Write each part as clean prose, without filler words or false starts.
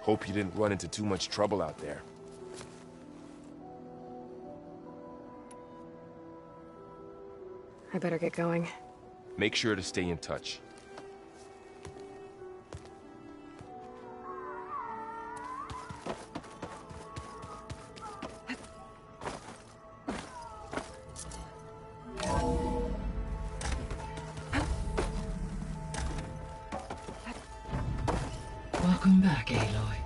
Hope you didn't run into too much trouble out there. I better get going. Make sure to stay in touch. Welcome back, Aloy.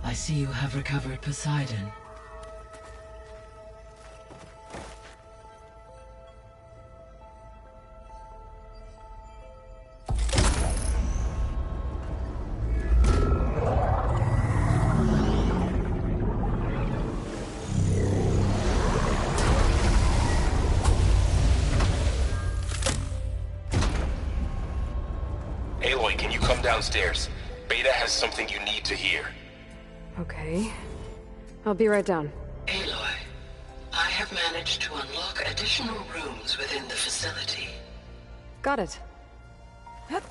I see you have recovered Poseidon. Aloy, can you come downstairs? Beta has something you need to hear. Okay. I'll be right down. Aloy, I have managed to unlock additional rooms within the facility. Got it. Hup.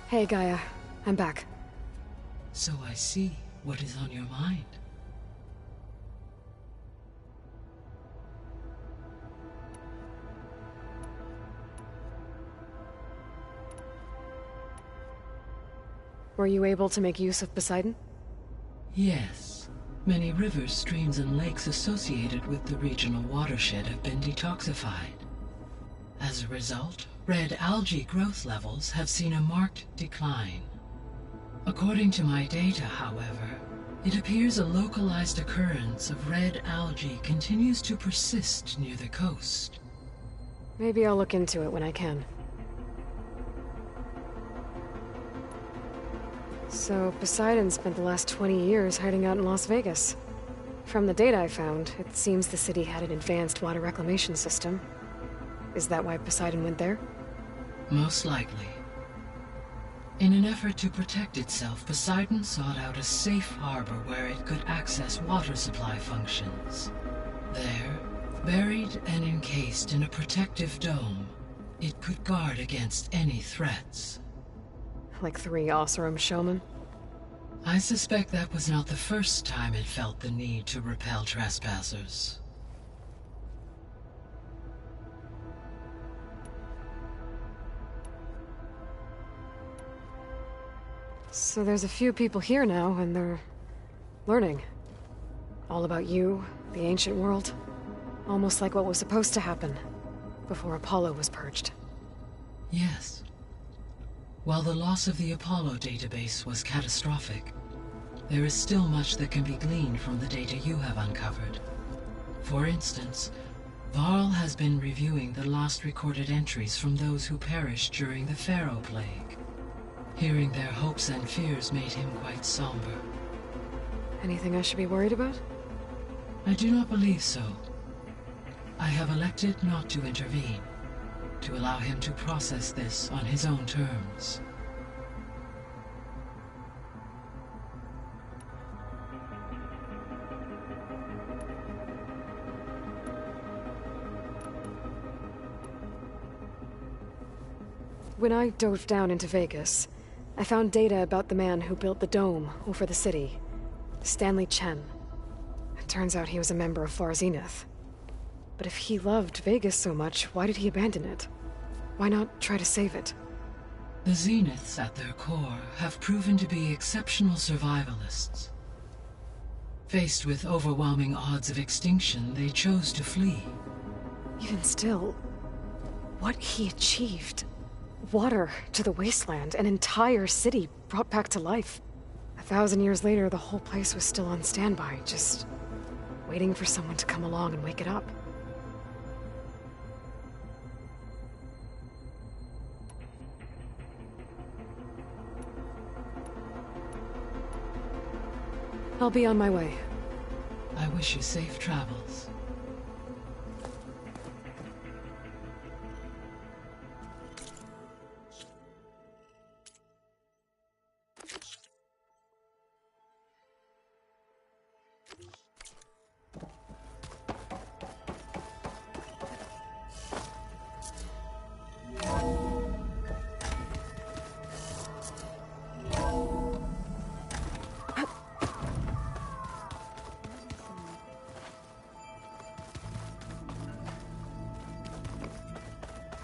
Hey, Gaia. I'm back. So I see what is on your mind. Were you able to make use of Poseidon? Yes. Many rivers, streams, and lakes associated with the regional watershed have been detoxified. As a result, red algae growth levels have seen a marked decline. According to my data, however, it appears a localized occurrence of red algae continues to persist near the coast. Maybe I'll look into it when I can. So, Poseidon spent the last 20 years hiding out in Las Vegas. From the data I found, it seems the city had an advanced water reclamation system. Is that why Poseidon went there? Most likely. In an effort to protect itself, Poseidon sought out a safe harbor where it could access water supply functions. There, buried and encased in a protective dome, it could guard against any threats. Like 3 Oseram showmen? I suspect that was not the first time it felt the need to repel trespassers. So there's a few people here now, and they're learning. All about you, the ancient world. Almost like what was supposed to happen before Apollo was purged. Yes. While the loss of the Apollo database was catastrophic, there is still much that can be gleaned from the data you have uncovered. For instance, Varl has been reviewing the last recorded entries from those who perished during the Pharaoh Plague. Hearing their hopes and fears made him quite somber. Anything I should be worried about? I do not believe so. I have elected not to intervene, to allow him to process this on his own terms. When I dove down into Vegas, I found data about the man who built the dome over the city, Stanley Chen. It turns out he was a member of Far Zenith. But if he loved Vegas so much, why did he abandon it? Why not try to save it? The Zeniths at their core have proven to be exceptional survivalists. Faced with overwhelming odds of extinction, they chose to flee. Even still, what he achieved. Water to the wasteland, an entire city brought back to life. 1,000 years later, the whole place was still on standby, just waiting for someone to come along and wake it up. I'll be on my way. I wish you safe travels.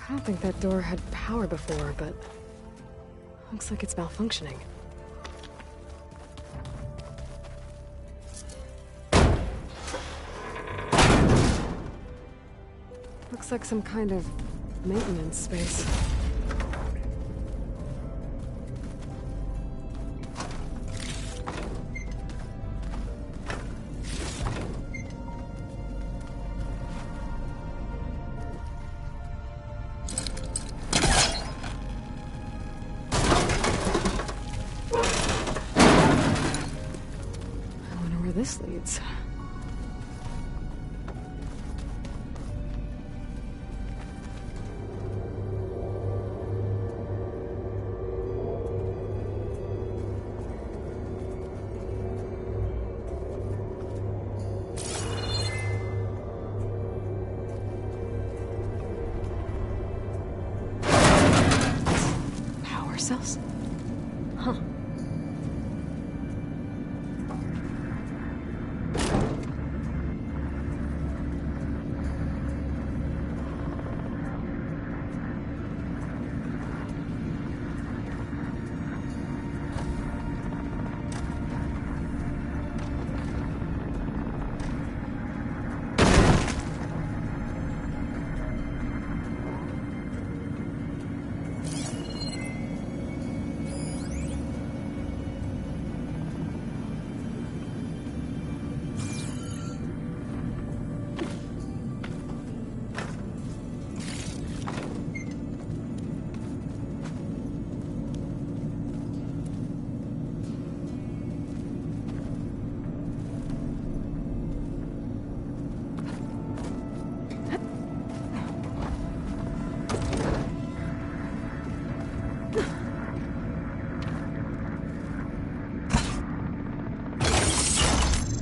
I don't think that door had power before, but looks like it's malfunctioning. Looks like some kind of maintenance space. I wonder where this leads. Power cells? Huh.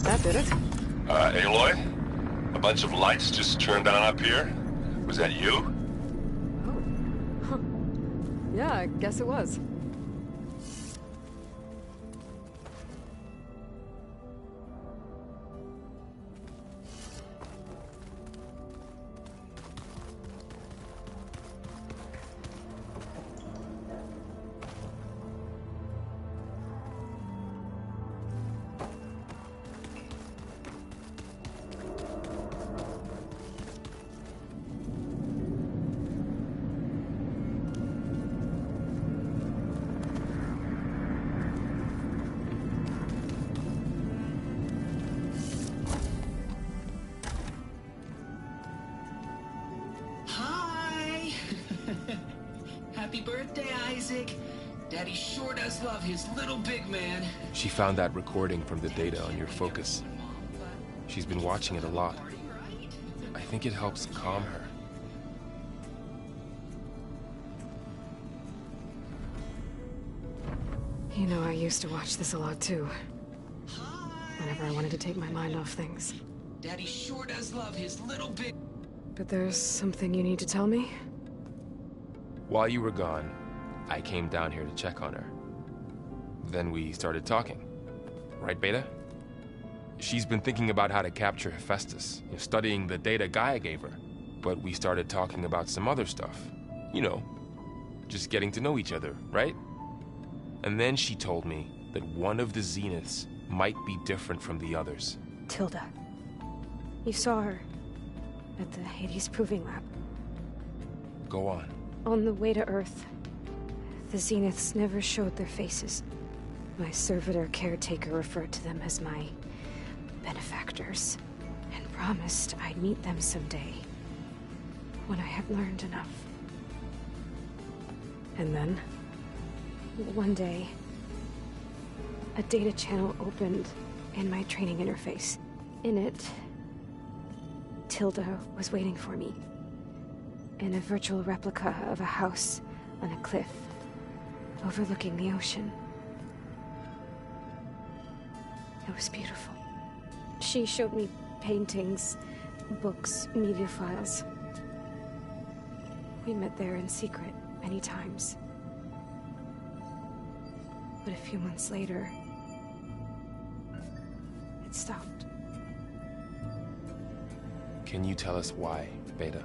That did it. Aloy? A bunch of lights just turned on up here? Was that you? Oh. Huh. Yeah, I guess it was. Hi! Happy birthday, Isaac. Daddy sure does love his little big man. She found that recording from the data on your focus. She's been watching it a lot. I think it helps calm her. You know, I used to watch this a lot too. Whenever I wanted to take my mind off things. Daddy sure does love his little big... But there's something you need to tell me? While you were gone, I came down here to check on her. Then we started talking. Right, Beta? She's been thinking about how to capture Hephaestus, studying the data Gaia gave her. But we started talking about some other stuff. You know, just getting to know each other, right? And then she told me that one of the Zeniths might be different from the others. Tilda. You saw her at the Hades Proving Lab. Go on. On the way to Earth, the Zeniths never showed their faces. My servitor caretaker referred to them as my benefactors, and promised I'd meet them someday, when I had learned enough. And then? One day, a data channel opened in my training interface. In it, Tilda was waiting for me, in a virtual replica of a house on a cliff overlooking the ocean. It was beautiful. She showed me paintings, books, media files. We met there in secret many times. But a few months later, it stopped. Can you tell us why, Beta?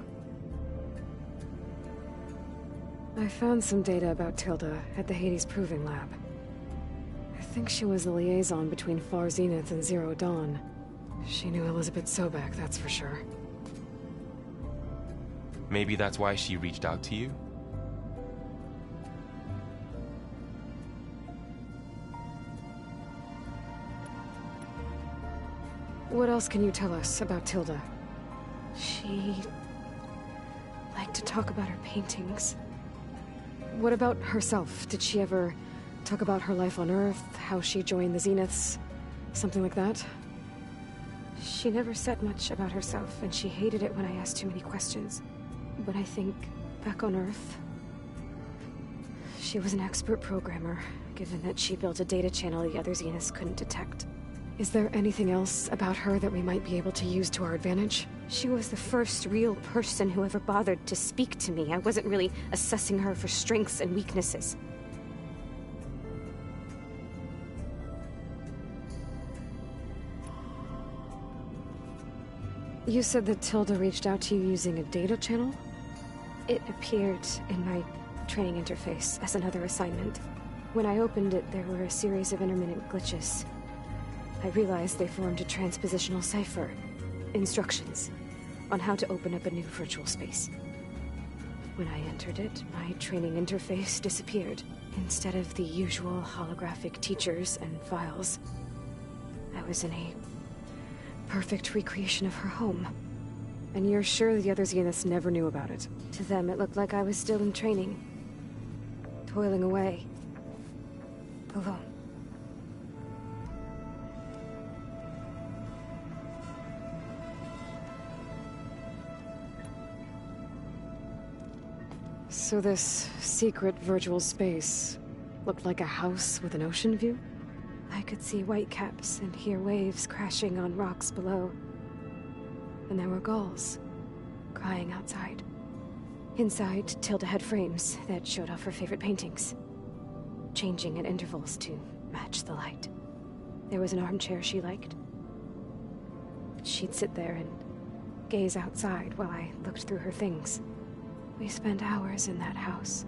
I found some data about Tilda at the Hades Proving Lab. I think she was the liaison between Far Zenith and Zero Dawn. She knew Elizabeth Sobek, that's for sure. Maybe that's why she reached out to you? What else can you tell us about Tilda? She liked to talk about her paintings. What about herself? Did she ever talk about her life on Earth, how she joined the Zeniths, something like that? She never said much about herself, and she hated it when I asked too many questions. But I think, back on Earth, she was an expert programmer, given that she built a data channel the other Zeniths couldn't detect. Is there anything else about her that we might be able to use to our advantage? She was the first real person who ever bothered to speak to me. I wasn't really assessing her for strengths and weaknesses. You said that Tilda reached out to you using a data channel? It appeared in my training interface as another assignment. When I opened it, there were a series of intermittent glitches. I realized they formed a transpositional cipher. Instructions on how to open up a new virtual space. When I entered it, my training interface disappeared. Instead of the usual holographic teachers and files, I was in a perfect recreation of her home. And you're sure the other Zeniths never knew about it? To them, it looked like I was still in training. Toiling away. Alone. So this secret virtual space looked like a house with an ocean view? I could see whitecaps and hear waves crashing on rocks below. And there were gulls crying outside. Inside, Tilda had frames that showed off her favorite paintings, changing at intervals to match the light. There was an armchair she liked. She'd sit there and gaze outside while I looked through her things. We spent hours in that house.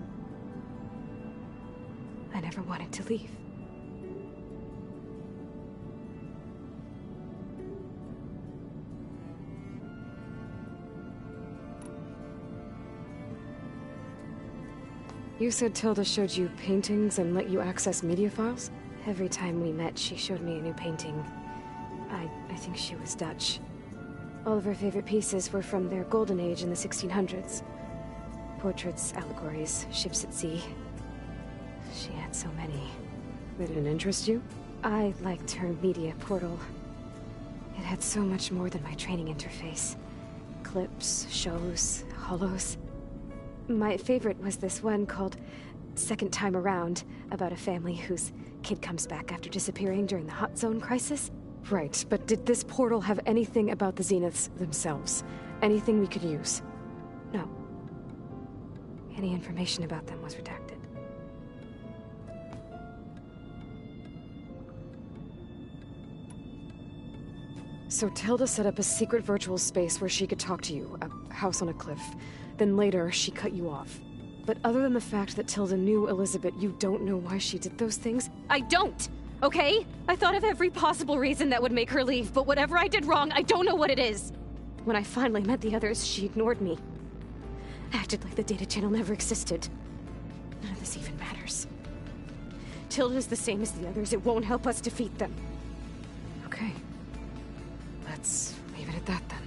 I never wanted to leave. You said Tilda showed you paintings and let you access media files? Every time we met, she showed me a new painting. I think she was Dutch. All of her favorite pieces were from their golden age in the 1600s. Portraits, allegories, ships at sea. She had so many. They didn't interest you? I liked her media portal. It had so much more than my training interface. Clips, shows, holos. My favorite was this one called Second Time Around, about a family whose kid comes back after disappearing during the Hot Zone crisis. Right, but did this portal have anything about the Zeniths themselves? Anything we could use? No. Any information about them was redacted. So Tilda set up a secret virtual space where she could talk to you, a house on a cliff. Then later, she cut you off. But other than the fact that Tilda knew Elizabeth, you don't know why she did those things? I don't! Okay? I thought of every possible reason that would make her leave, but whatever I did wrong, I don't know what it is! When I finally met the others, she ignored me. Acted like the data channel never existed. None of this even matters. Tilda's the same as the others. It won't help us defeat them. Okay. Let's leave it at that then.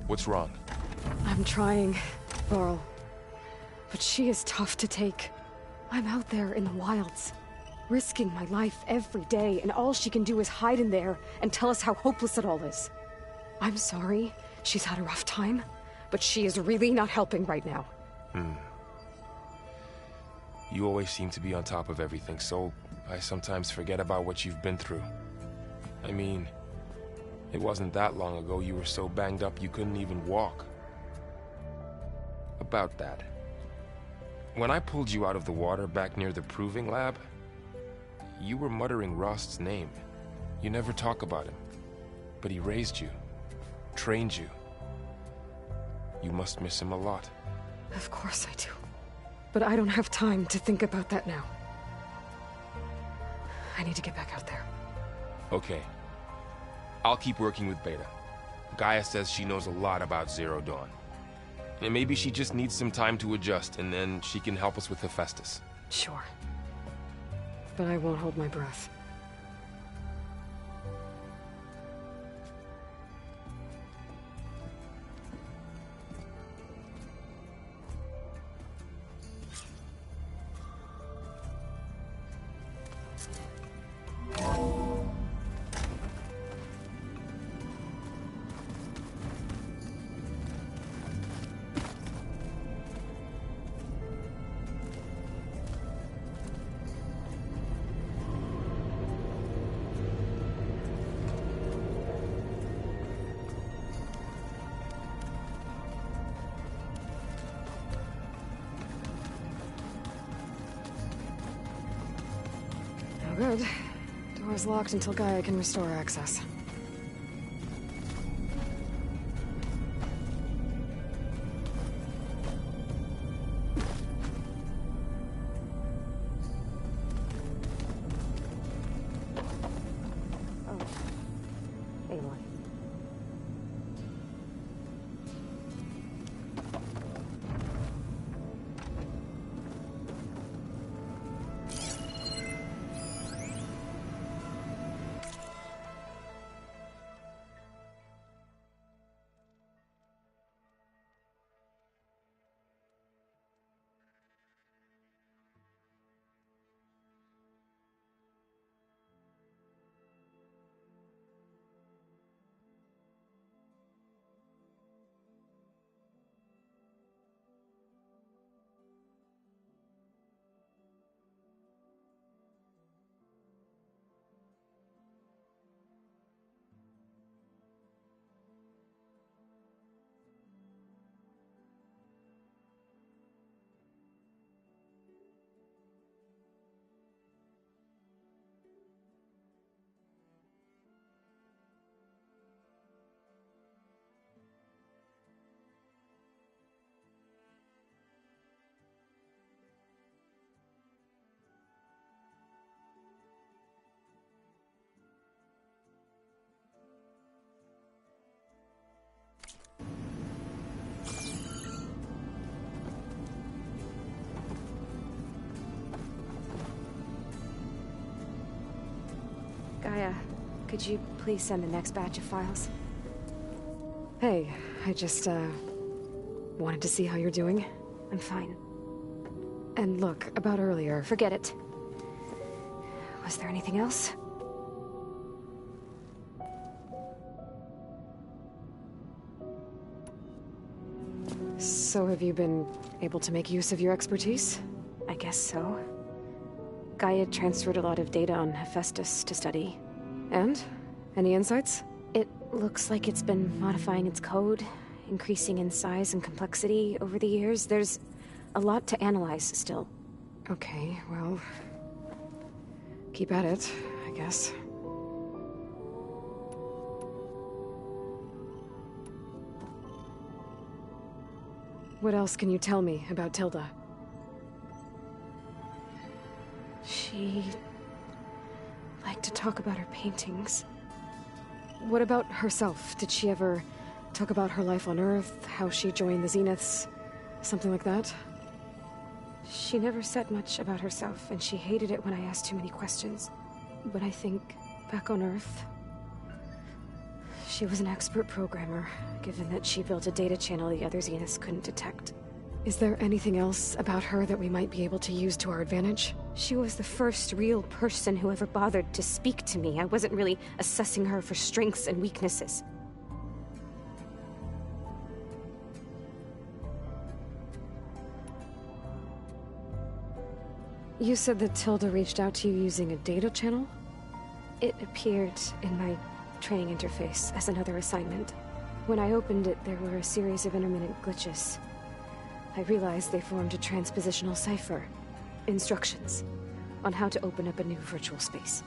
What's wrong? I'm trying, Varl. But she is tough to take. I'm out there in the wilds, risking my life every day, and all she can do is hide in there and tell us how hopeless it all is. I'm sorry, she's had a rough time, but she is really not helping right now. You always seem to be on top of everything, so I sometimes forget about what you've been through. I mean, it wasn't that long ago you were so banged up you couldn't even walk. About that, When I pulled you out of the water back near the proving lab, you were muttering Rost's name. You never talk about him. But he raised you, trained you. You must miss him a lot. Of course I do. But I don't have time to think about that now. I need to get back out there. Okay. I'll keep working with Beta. Gaia says she knows a lot about Zero Dawn. And maybe she just needs some time to adjust, and then she can help us with Hephaestus. Sure. But I won't hold my breath. Good. Door's locked until Gaia can restore access. Oh. Aloy. Gaia, could you please send the next batch of files? Hey, I just, wanted to see how you're doing. I'm fine. And look, about earlier. Forget it. Was there anything else? So have you been able to make use of your expertise? I guess so. Gaia transferred a lot of data on Hephaestus to study. And? Any insights? It looks like it's been modifying its code, increasing in size and complexity over the years. There's a lot to analyze still. Okay, well... keep at it, I guess. What else can you tell me about Tilda? She liked to talk about her paintings. What about herself? Did she ever talk about her life on Earth, how she joined the Zeniths, something like that? She never said much about herself, and she hated it when I asked too many questions. But I think, back on Earth, she was an expert programmer, given that she built a data channel the other Zeniths couldn't detect. Is there anything else about her that we might be able to use to our advantage? She was the first real person who ever bothered to speak to me. I wasn't really assessing her for strengths and weaknesses. You said that Tilda reached out to you using a data channel? It appeared in my training interface as another assignment. When I opened it, there were a series of intermittent glitches. I realized they formed a transpositional cipher. Instructions on how to open up a new virtual space.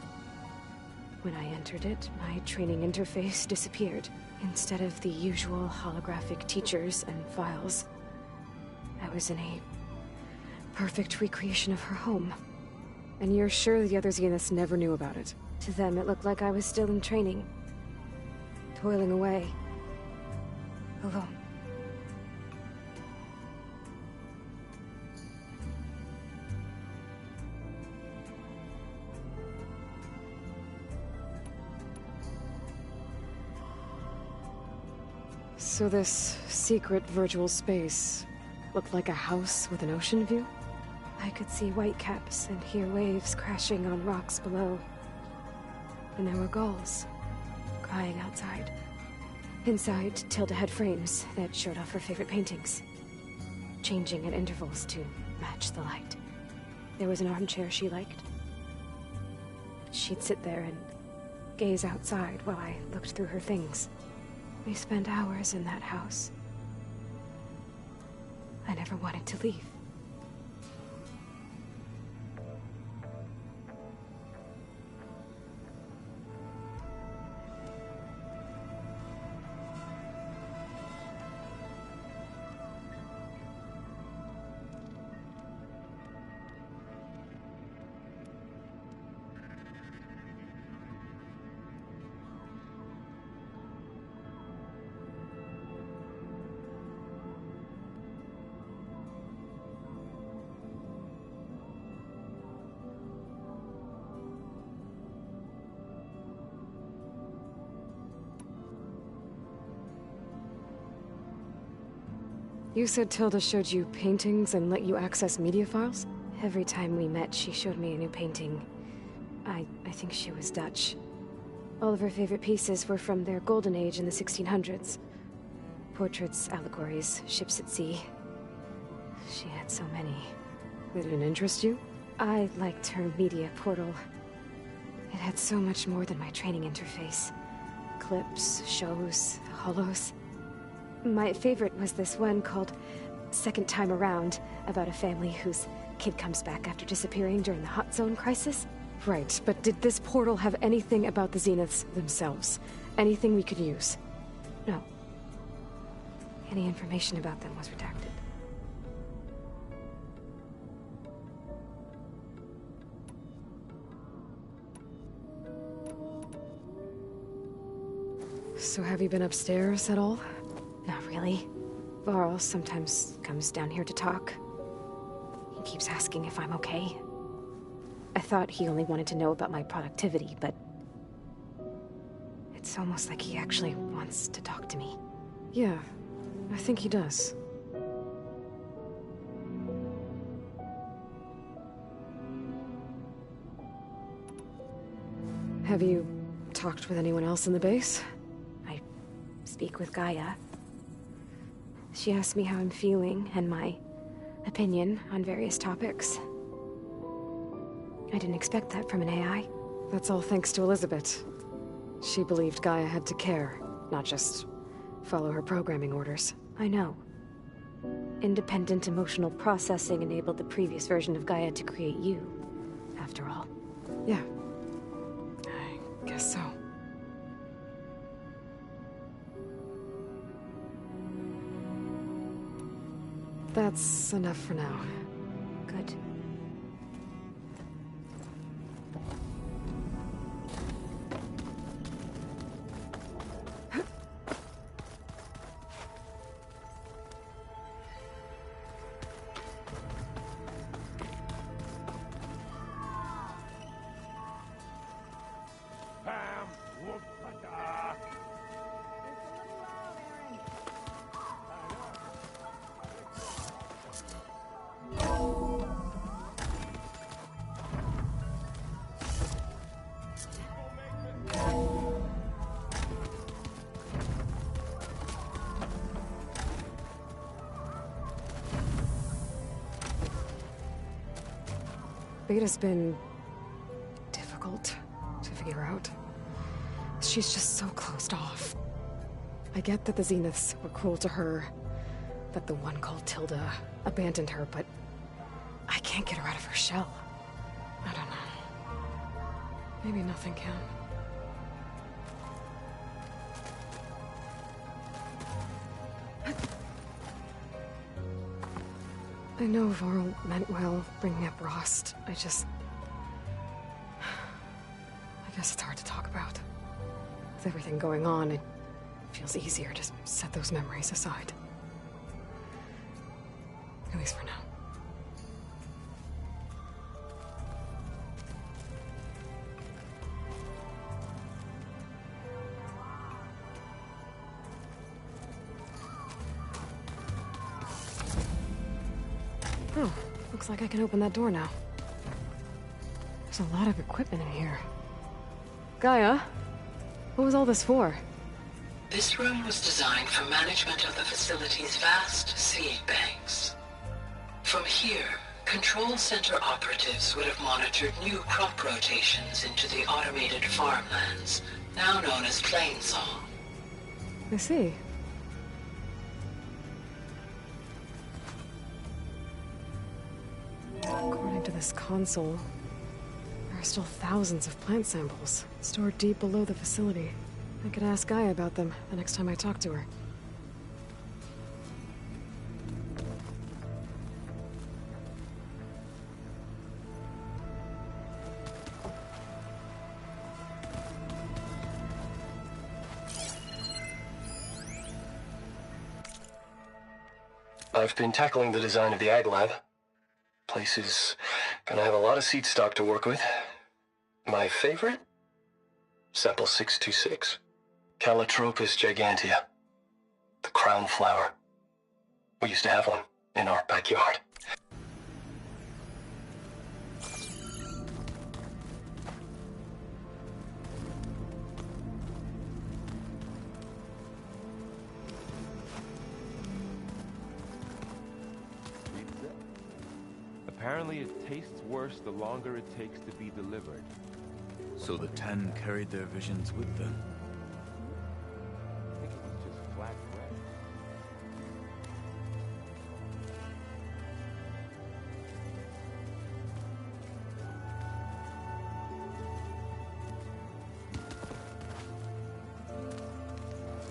When I entered it, my training interface disappeared. Instead of the usual holographic teachers and files, I was in a perfect recreation of her home. And you're sure the other Zeniths never knew about it? To them, it looked like I was still in training. Toiling away. Alone. So this secret virtual space looked like a house with an ocean view? I could see whitecaps and hear waves crashing on rocks below. And there were gulls crying outside. Inside, Tilda had frames that showed off her favorite paintings, changing at intervals to match the light. There was an armchair she liked. She'd sit there and gaze outside while I looked through her things. We spent hours in that house. I never wanted to leave. You said Tilda showed you paintings and let you access media files? Every time we met, she showed me a new painting. I think she was Dutch. All of her favorite pieces were from their golden age in the 1600s. Portraits, allegories, ships at sea. She had so many. They didn't interest you? I liked her media portal. It had so much more than my training interface. Clips, shows, holos. My favorite was this one called Second Time Around, about a family whose kid comes back after disappearing during the Hot Zone crisis. Right, but did this portal have anything about the Zeniths themselves? Anything we could use? No. Any information about them was redacted. So have you been upstairs at all? Not really. Varl sometimes comes down here to talk. He keeps asking if I'm okay. I thought he only wanted to know about my productivity, but it's almost like he actually wants to talk to me. Yeah, I think he does. Have you talked with anyone else in the base? I speak with Gaia. She asked me how I'm feeling and my opinion on various topics. I didn't expect that from an AI. That's all thanks to Elizabeth. She believed Gaia had to care, not just follow her programming orders. I know. Independent emotional processing enabled the previous version of Gaia to create you, after all. Yeah. I guess so. That's enough for now. Good. Beta's been difficult to figure out. She's just so closed off. I get that the Zeniths were cruel to her, that the one called Tilda abandoned her, but I can't get her out of her shell. I don't know. Maybe nothing can. I know Varl meant well, bringing up Rost. I guess it's hard to talk about. With everything going on, it feels easier to set those memories aside. At least for now. Oh, looks like I can open that door now. There's a lot of equipment in here. Gaia, what was all this for? This room was designed for management of the facility's vast seed banks. From here, Control Center operatives would have monitored new crop rotations into the automated farmlands, now known as Plainsong. I see. According to this console, there are still thousands of plant samples stored deep below the facility. I could ask Gaia about them the next time I talk to her. I've been tackling the design of the Ag Lab. Place is gonna have a lot of seed stock to work with. My favorite? Sample 626. Calotropis gigantea. The crown flower. We used to have one in our backyard. Apparently it tastes worse the longer it takes to be delivered. So the 10 carried their visions with them. I think it was just flat bread.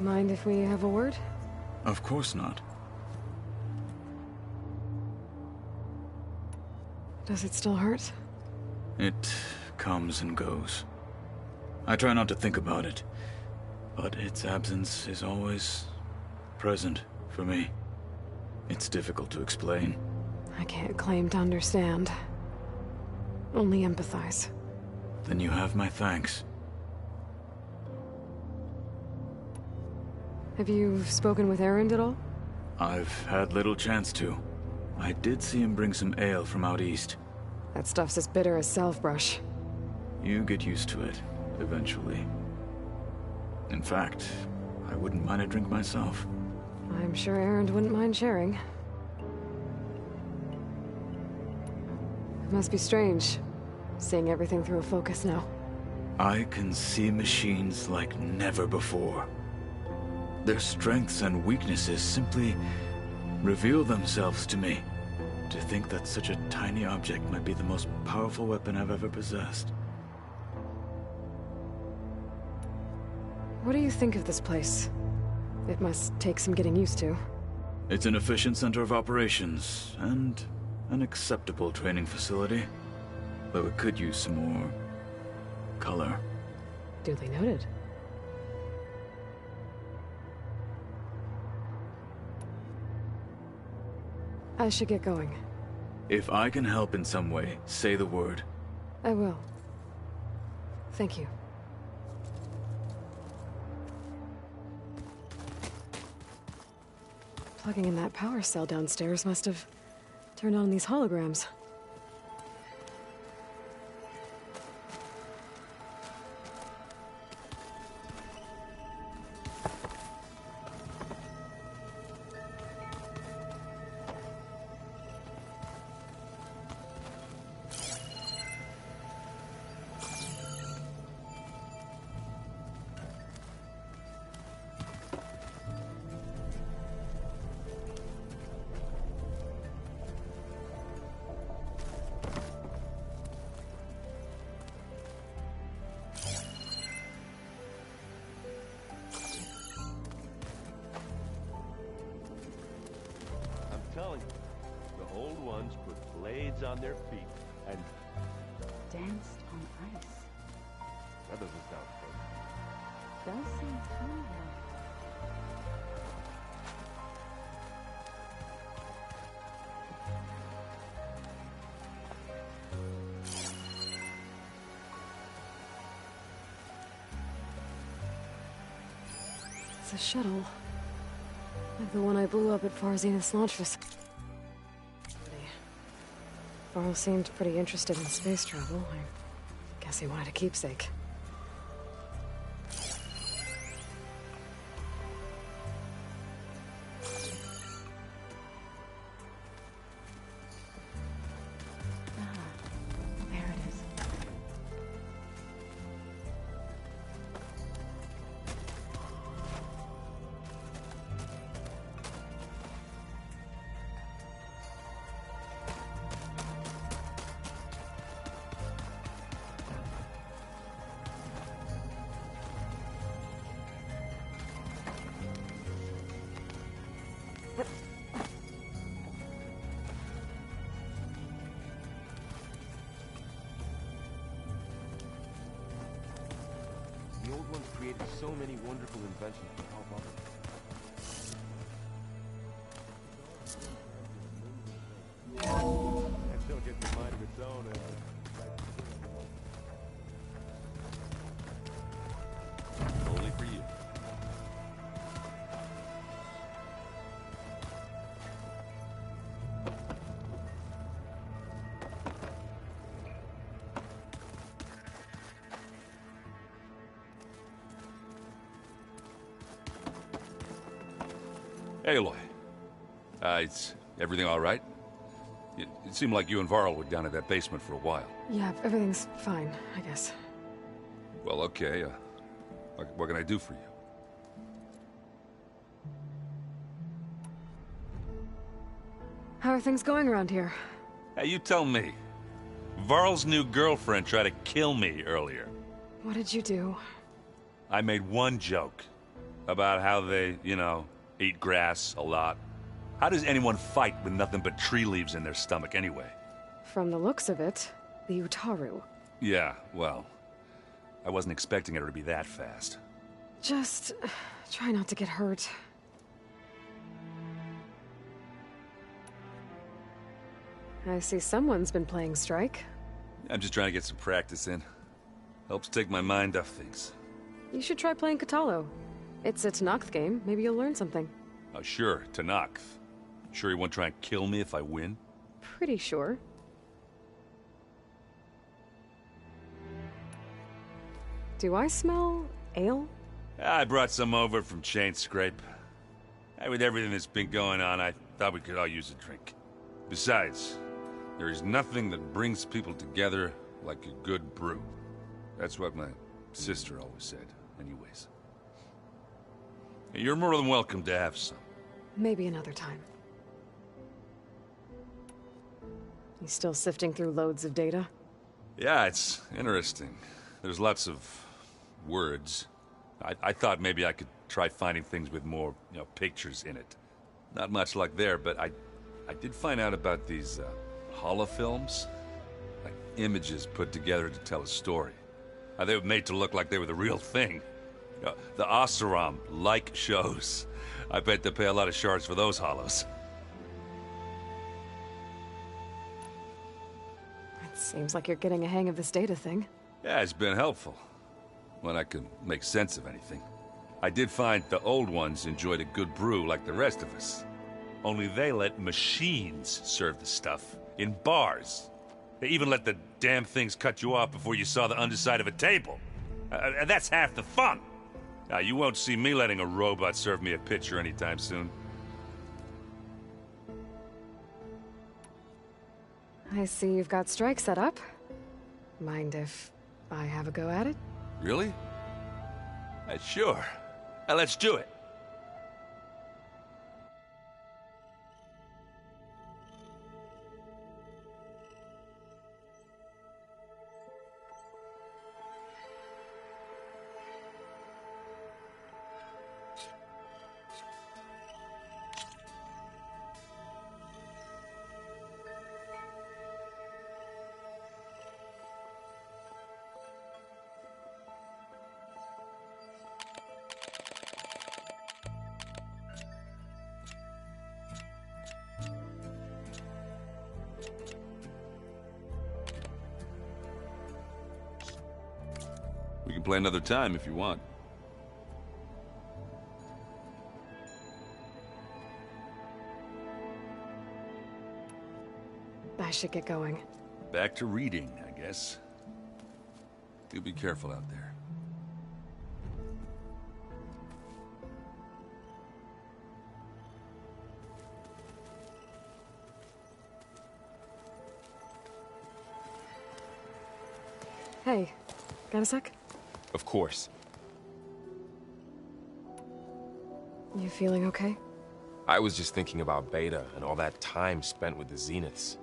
Mind if we have a word? Of course not. Does it still hurt? It comes and goes. I try not to think about it, but its absence is always present for me. It's difficult to explain. I can't claim to understand. Only empathize. Then you have my thanks. Have you spoken with Erend at all? I've had little chance to. I did see him bring some ale from out east. That stuff's as bitter as salve-brush. You get used to it, eventually. In fact, I wouldn't mind a drink myself. I'm sure Erend wouldn't mind sharing. It must be strange, seeing everything through a focus now. I can see machines like never before. Their strengths and weaknesses simply reveal themselves to me. To think that such a tiny object might be the most powerful weapon I've ever possessed. What do you think of this place? It must take some getting used to. It's an efficient center of operations, and an acceptable training facility. Though it could use some more color. Duly noted. I should get going. If I can help in some way, say the word. I will. Thank you. Plugging in that power cell downstairs must have turned on these holograms. on their feet and... Danced on ice. That doesn't sound fun. Does seem fun, It's a shuttle. Like the one I blew up at Farzina's launch facility. Varl seemed pretty interested in space travel. I guess he wanted a keepsake. There it is. The old ones created so many wonderful inventions to help others. That still gets a mind of its own. Only for you. Hey, Aloy. Is everything all right? It seemed like you and Varl were down at that basement for a while. Yeah, everything's fine, I guess. Well, okay. What can I do for you? How are things going around here? Hey, you tell me. Varl's new girlfriend tried to kill me earlier. What did you do? I made one joke about how they, eat grass a lot. How does anyone fight with nothing but tree leaves in their stomach anyway? From the looks of it, the Utaru. Yeah, well, I wasn't expecting her to be that fast. Just try not to get hurt. I see someone's been playing Strike. I'm just trying to get some practice in. Helps take my mind off things. You should try playing Katalo. It's a Tenakth game. Maybe you'll learn something. Oh, sure, Tenakth. Sure he won't try and kill me if I win? Pretty sure. Do I smell ale? I brought some over from Chain Scrape. With everything that's been going on, I thought we could all use a drink. Besides, there is nothing that brings people together like a good brew. That's what my sister always said, anyways. You're more than welcome to have some. Maybe another time. You still sifting through loads of data? Yeah, it's interesting. There's lots of words. I thought maybe I could try finding things with more, pictures in it. Not much luck there, but I did find out about these holofilms. Like images put together to tell a story. They were made to look like they were the real thing. The Oseram like shows. I bet they pay a lot of shards for those hollows. It seems like you're getting a hang of this data thing. Yeah, it's been helpful. When I could make sense of anything. I did find the old ones enjoyed a good brew like the rest of us. Only they let machines serve the stuff in bars. They even let the damn things cut you off before you saw the underside of a table. And that's half the fun. Now, you won't see me letting a robot serve me a pitcher anytime soon. I see you've got Strike set up. Mind if I have a go at it? Really? Sure. Let's do it. can play another time if you want. I should get going. Back to reading, I guess. Do be careful out there. Hey, got a sec? Of course. You feeling okay? I was just thinking about Beta and all that time spent with the Zeniths.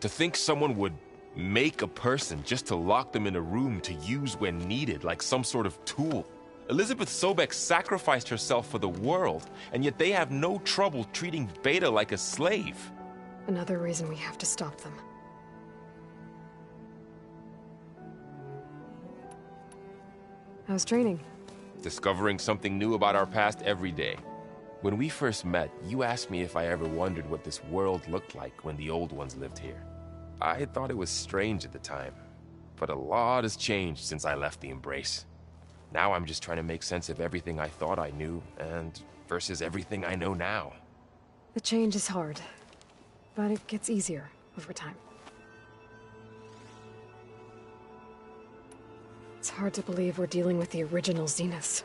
To think someone would make a person just to lock them in a room to use when needed, like some sort of tool. Elizabeth Sobek sacrificed herself for the world, and yet they have no trouble treating Beta like a slave. Another reason we have to stop them. How's training? Discovering something new about our past every day. When we first met, you asked me if I ever wondered what this world looked like when the old ones lived here. I thought it was strange at the time, but a lot has changed since I left the Embrace. Now I'm just trying to make sense of everything I thought I knew, and versus everything I know now. The change is hard, but it gets easier over time. It's hard to believe we're dealing with the original Zeniths.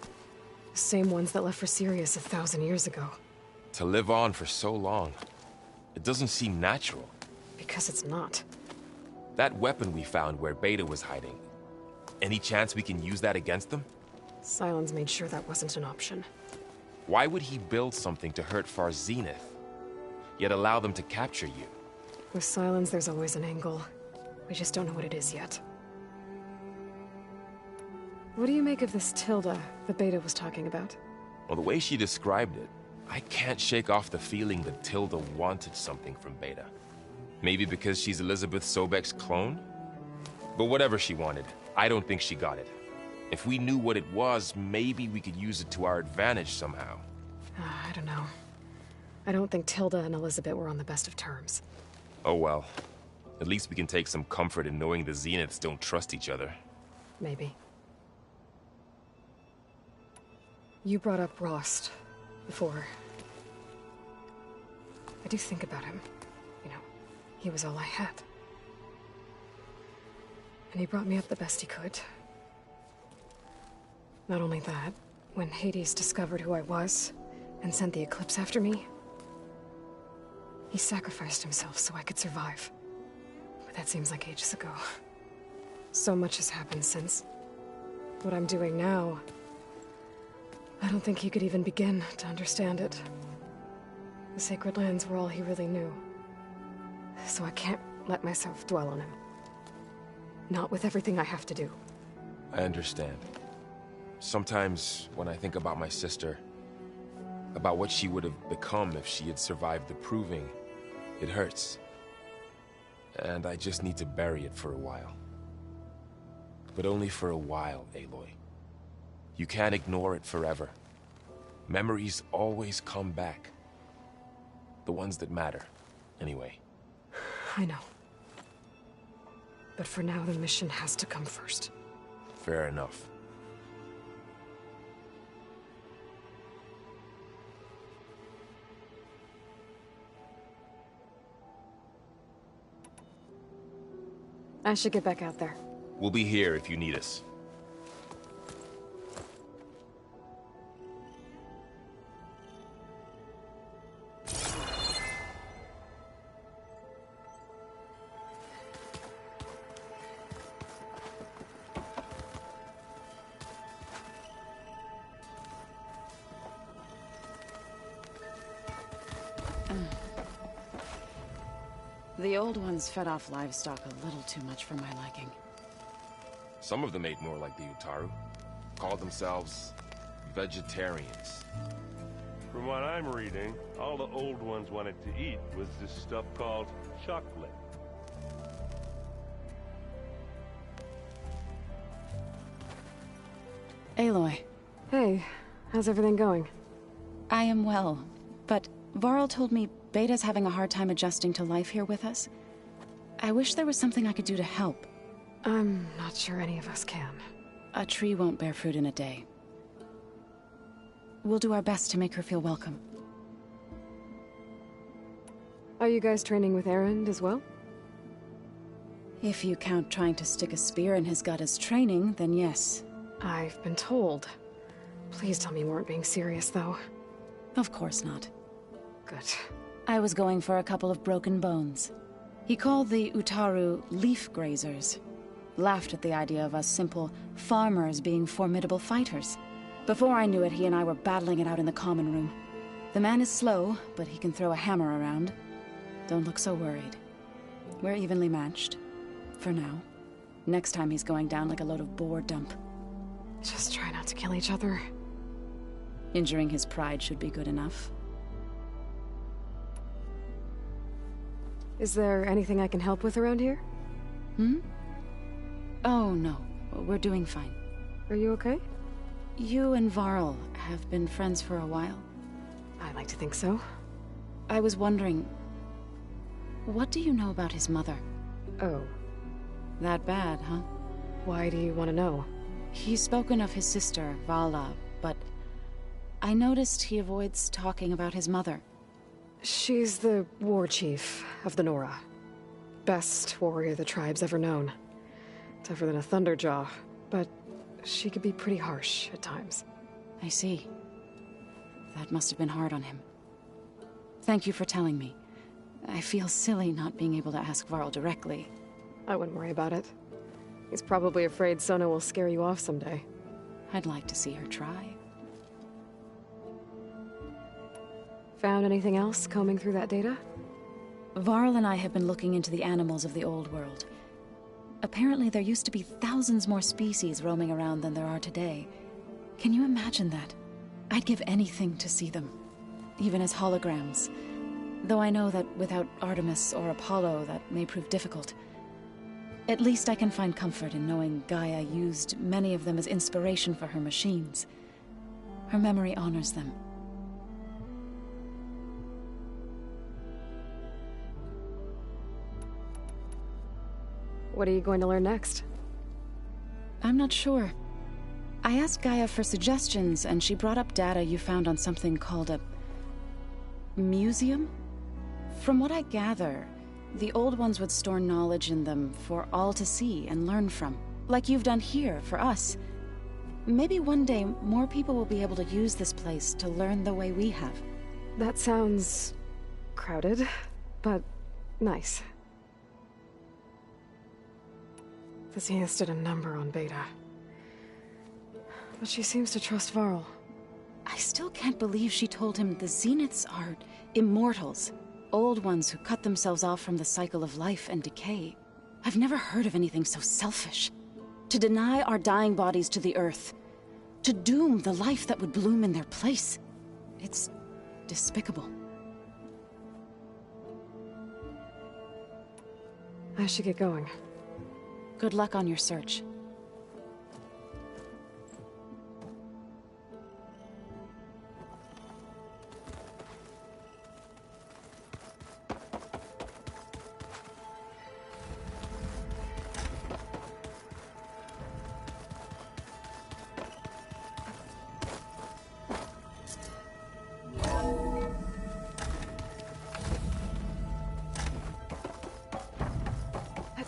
The same ones that left for Sirius 1,000 years ago. To live on for so long, it doesn't seem natural. Because it's not. That weapon we found where Beta was hiding, any chance we can use that against them? Sylens made sure that wasn't an option. Why would he build something to hurt Far Zenith, yet allow them to capture you? With Sylens, there's always an angle. We just don't know what it is yet. What do you make of this Tilda that Beta was talking about? Well, the way she described it, I can't shake off the feeling that Tilda wanted something from Beta. Maybe because she's Elizabeth Sobek's clone? But whatever she wanted, I don't think she got it. If we knew what it was, maybe we could use it to our advantage somehow. I don't know. I don't think Tilda and Elizabeth were on the best of terms. Oh well. At least we can take some comfort in knowing the Zeniths don't trust each other. Maybe. You brought up Rost before. I do think about him. You know, he was all I had. And he brought me up the best he could. Not only that, when Hades discovered who I was and sent the Eclipse after me, he sacrificed himself so I could survive. But that seems like ages ago. So much has happened since. What I'm doing now, I don't think he could even begin to understand it. The Sacred Lands were all he really knew. So I can't let myself dwell on him. Not with everything I have to do. I understand. Sometimes, when I think about my sister, about what she would have become if she had survived the Proving, it hurts. And I just need to bury it for a while. But only for a while, Aloy. You can't ignore it forever. Memories always come back. The ones that matter, anyway. I know. But for now, the mission has to come first. Fair enough. I should get back out there. We'll be here if you need us. The old ones fed off livestock a little too much for my liking. Some of them ate more like the Utaru. Called themselves vegetarians. From what I'm reading, all the old ones wanted to eat was this stuff called chocolate. Aloy. Hey, how's everything going? I am well, but Varl told me Beta's having a hard time adjusting to life here with us. I wish there was something I could do to help. I'm not sure any of us can. A tree won't bear fruit in a day. We'll do our best to make her feel welcome. Are you guys training with Erend as well? If you count trying to stick a spear in his gut as training, then yes. I've been told. Please tell me you weren't being serious, though. Of course not. Good. I was going for a couple of broken bones. He called the Utaru leaf grazers. Laughed at the idea of us simple farmers being formidable fighters. Before I knew it, he and I were battling it out in the common room. The man is slow, but he can throw a hammer around. Don't look so worried. We're evenly matched. For now. Next time he's going down like a load of boar dump. Just try not to kill each other. Injuring his pride should be good enough. Is there anything I can help with around here? Oh, no. We're doing fine. Are you okay? You and Varl have been friends for a while. I like to think so. I was wondering... what do you know about his mother? Oh. That bad, huh? Why do you want to know? He's spoken of his sister, Vala, but... I noticed he avoids talking about his mother. She's the war chief of the Nora. Best warrior the tribe's ever known. Tougher than a Thunderjaw, but she could be pretty harsh at times. I see. That must have been hard on him. Thank you for telling me. I feel silly not being able to ask Varl directly. I wouldn't worry about it. He's probably afraid Sona will scare you off someday. I'd like to see her try. Found anything else combing through that data? Varl and I have been looking into the animals of the old world. Apparently there used to be thousands more species roaming around than there are today. Can you imagine that? I'd give anything to see them, even as holograms. Though I know that without Artemis or Apollo, that may prove difficult. At least I can find comfort in knowing Gaia used many of them as inspiration for her machines. Her memory honors them. What are you going to learn next? I'm not sure. I asked Gaia for suggestions, and she brought up data you found on something called a... museum? From what I gather, the old ones would store knowledge in them for all to see and learn from. Like you've done here, for us. Maybe one day, more people will be able to use this place to learn the way we have. That sounds... crowded, but nice. The Zeniths did a number on Beta. But she seems to trust Varl. I still can't believe she told him the Zeniths are immortals. Old ones who cut themselves off from the cycle of life and decay. I've never heard of anything so selfish. To deny our dying bodies to the Earth. To doom the life that would bloom in their place. It's despicable. I should get going. Good luck on your search.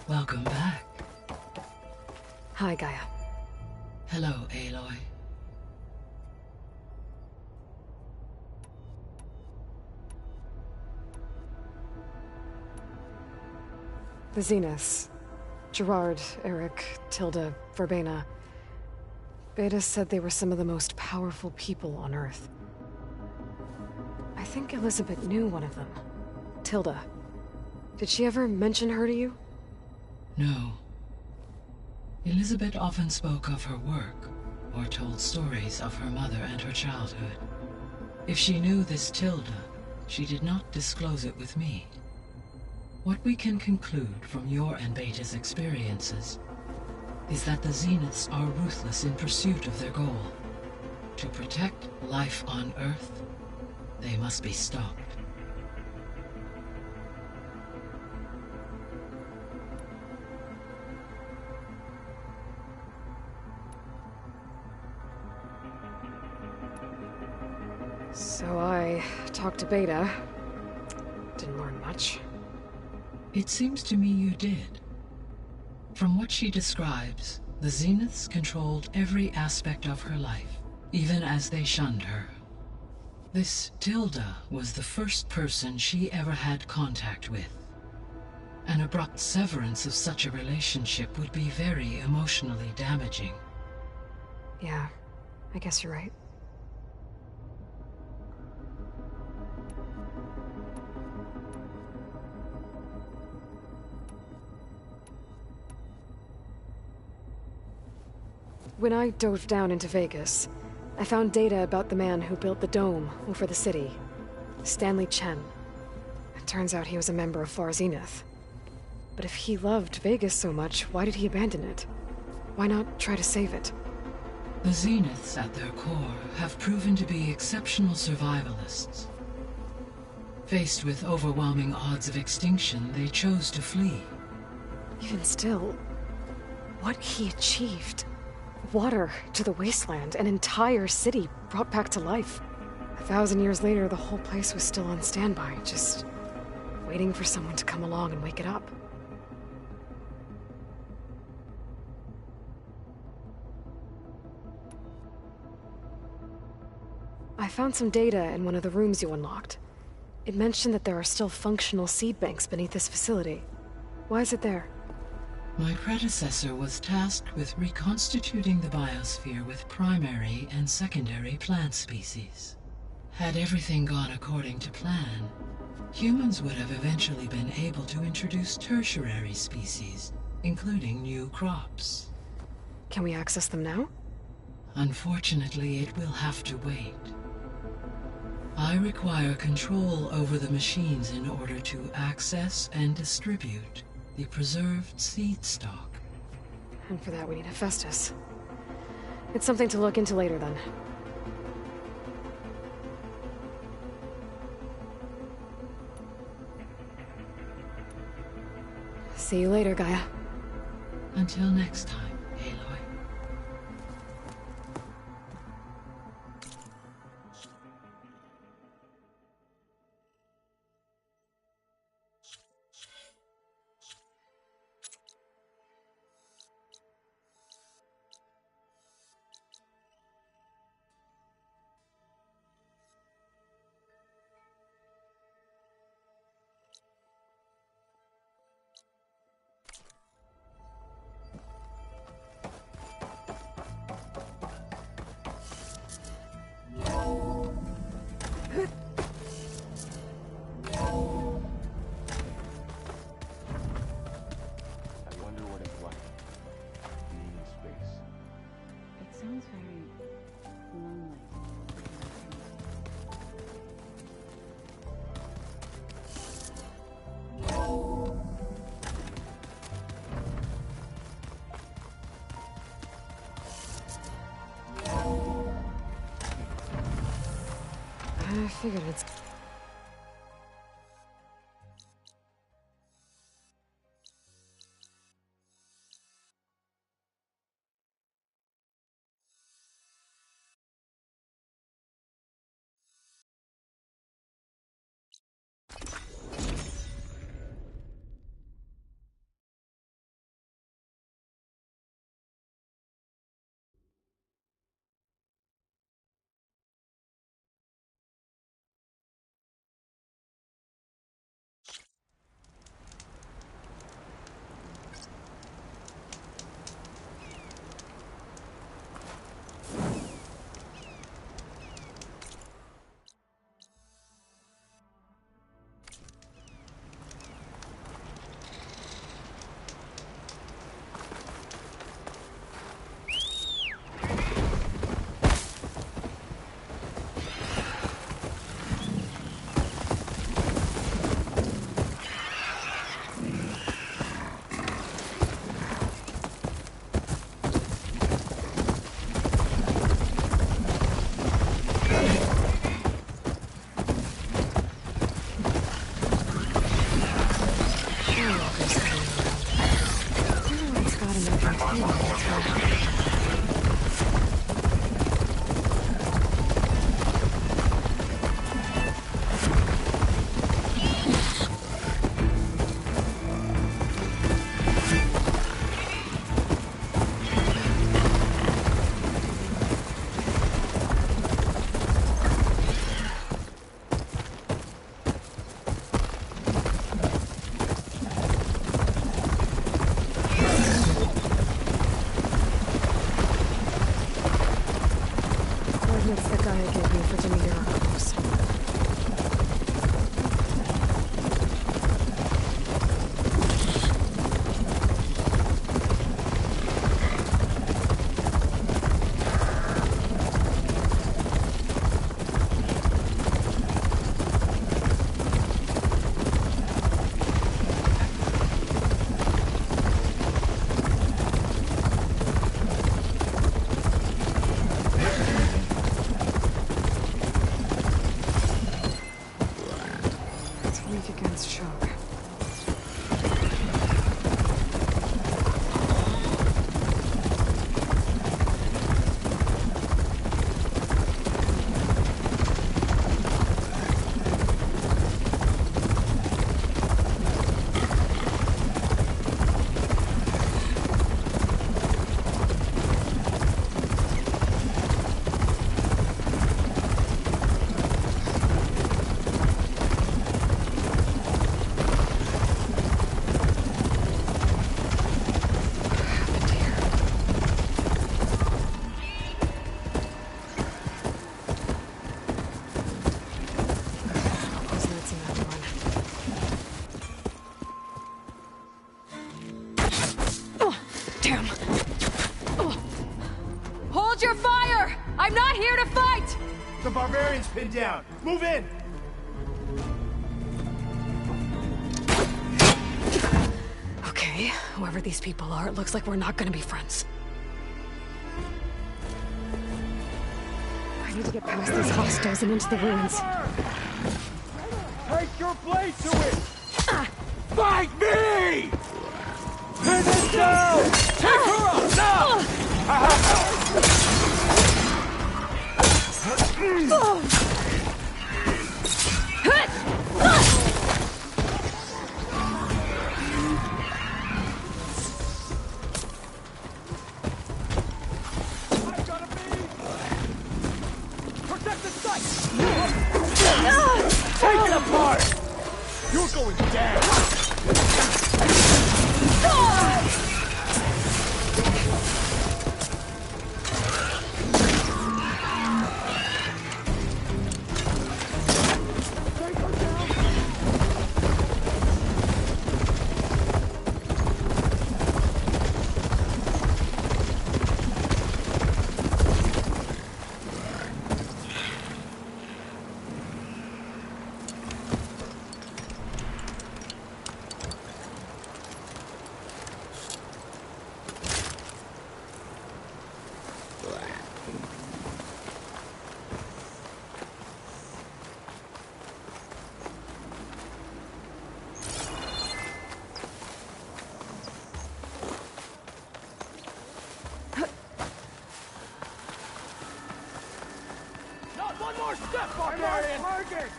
Welcome back. Hi, Gaia. Hello, Aloy. The Zeniths. Gerard, Eric, Tilda, Verbena. Beta said they were some of the most powerful people on Earth. I think Elizabeth knew one of them. Tilda. Did she ever mention her to you? No. Elizabeth often spoke of her work, or told stories of her mother and her childhood. If she knew this Tilda, she did not disclose it with me. What we can conclude from your and Beta's experiences is that the Zeniths are ruthless in pursuit of their goal. To protect life on Earth, they must be stopped. So I talked to Beta. Didn't learn much. It seems to me you did. From what she describes, the Zeniths controlled every aspect of her life, even as they shunned her. This Tilda was the first person she ever had contact with. An abrupt severance of such a relationship would be very emotionally damaging. Yeah, I guess you're right. When I dove down into Vegas, I found data about the man who built the dome over the city, Stanley Chen. It turns out he was a member of Far Zenith. But if he loved Vegas so much, why did he abandon it? Why not try to save it? The Zeniths, at their core, have proven to be exceptional survivalists. Faced with overwhelming odds of extinction, they chose to flee. Even still, what he achieved. Water to the wasteland, an entire city brought back to life. 1,000 years later, the whole place was still on standby, just waiting for someone to come along and wake it up. I found some data in one of the rooms you unlocked. It mentioned that there are still functional seed banks beneath this facility. Why is it there? My predecessor was tasked with reconstituting the biosphere with primary and secondary plant species. Had everything gone according to plan, humans would have eventually been able to introduce tertiary species, including new crops. Can we access them now? Unfortunately, it will have to wait. I require control over the machines in order to access and distribute the preserved seed stock. And for that we need Hephaestus. It's something to look into later then. See you later, Gaia. Until next time, Aloy. Sounds very lonely. I figured it's... the barbarians pinned down. Move in! Okay, whoever these people are, it looks like we're not gonna be friends. I need to get past these hostiles and into the ruins. Take your blade to it! Fight me! Pin it down! Take her up, now! Protect the site! Take it apart! You're going down! One more step, barbarian! Target!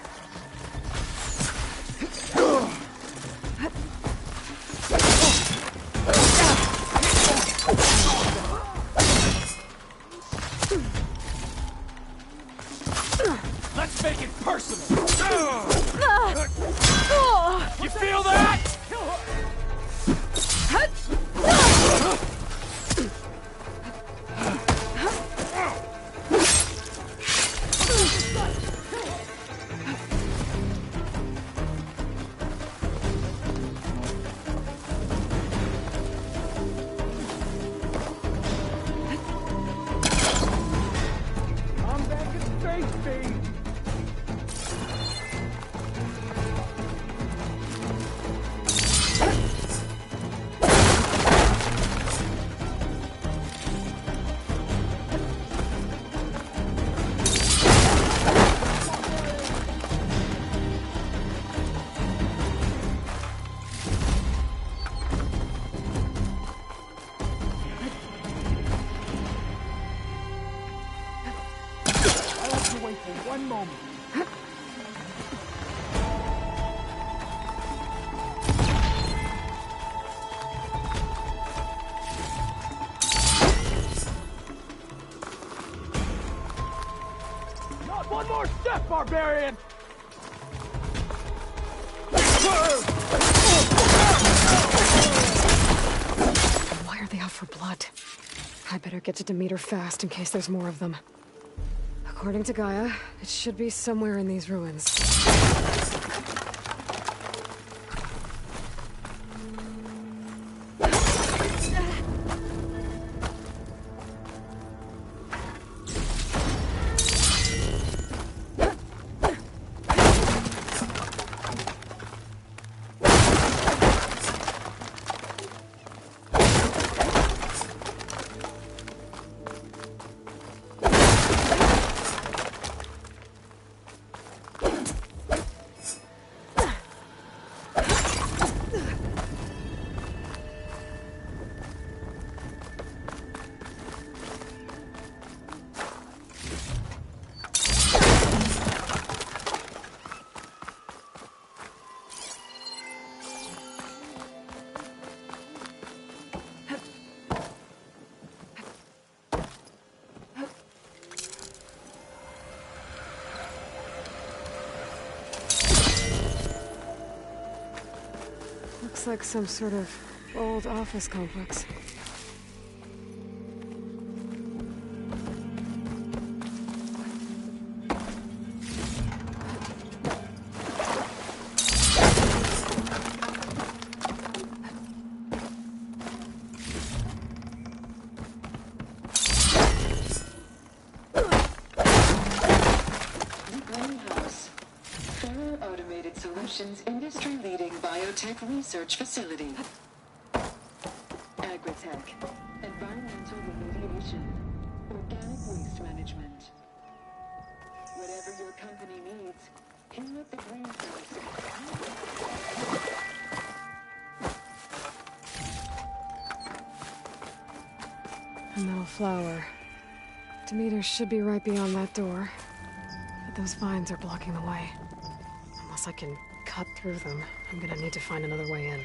Let's make it personal! You feel that? I'm back in space, baby! Wait for one moment. Not one more step, barbarian! Why are they out for blood? I better get to Demeter fast in case there's more of them. According to Gaia, it should be somewhere in these ruins. Looks like some sort of old office complex. Ocean's industry-leading biotech research facility. Agritech, environmental remediation, organic waste management. Whatever your company needs, here at the greenhouse. A metal flower. Demeter should be right beyond that door. But those vines are blocking the way. Unless I can cut through them, I'm gonna need to find another way in.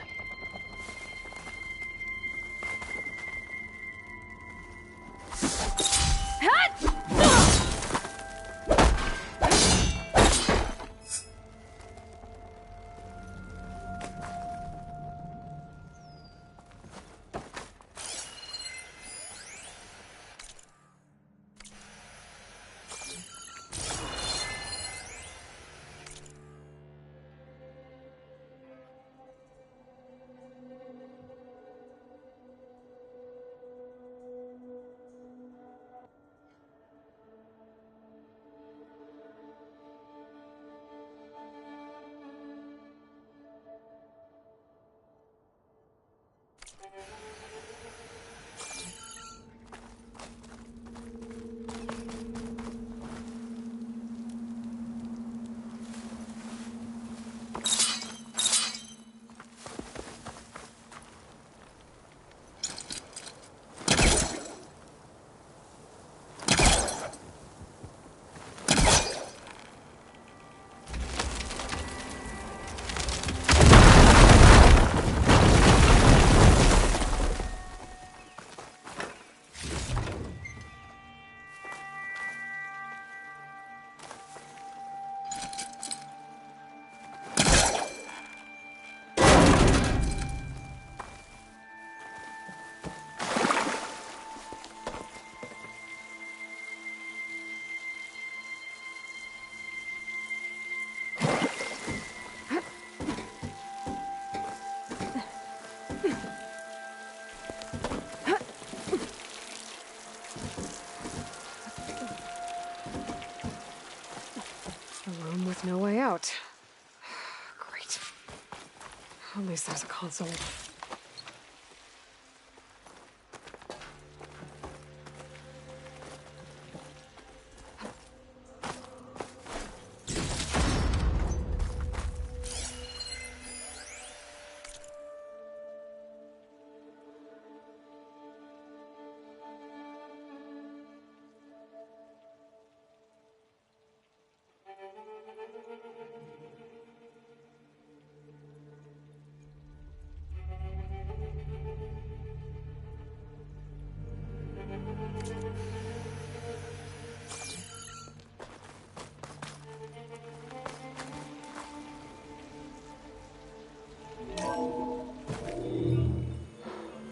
With no way out. Great. At least there's a console.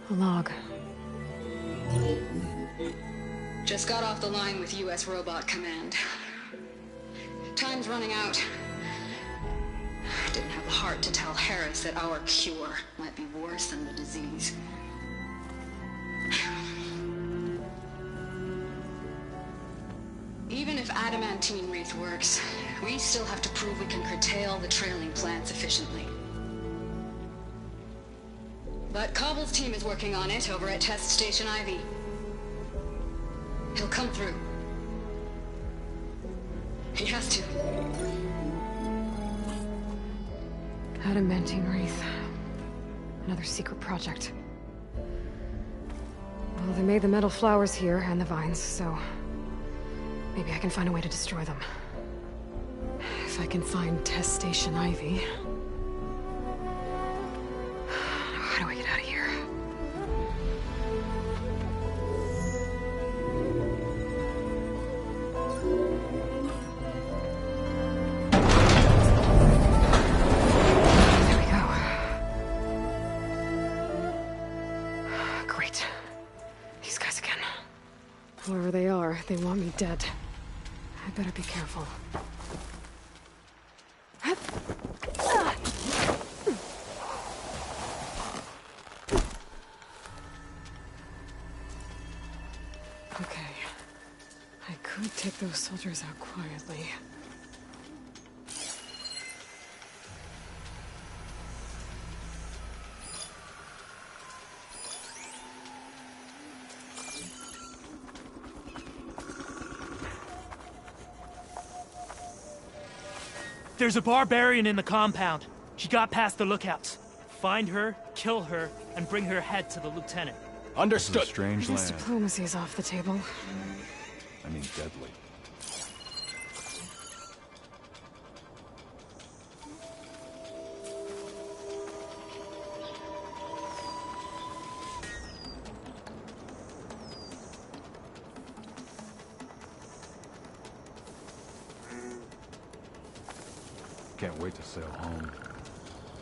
A log. Just got off the line with U.S. Robot Command. Time's running out. Didn't have the heart to tell Harris that our cure might be worse than the disease. Even if adamantine wreath works, we still have to prove we can curtail the trailing plants efficiently. But Cobble's team is working on it over at Test Station Ivy. He'll come through. He has to. Adamantine wreath. Another secret project. Well, they made the metal flowers here and the vines, so maybe I can find a way to destroy them. If I can find Test Station Ivy. How do I get out of here? There we go. Great. These guys again. Whoever they are, they want me dead. I better be careful. Okay. I could take those soldiers out quietly. There's a barbarian in the compound. She got past the lookouts. Find her, kill her, and bring her head to the lieutenant. Understood. I guess diplomacy is off the table. I mean, deadly. Can't wait to sail home.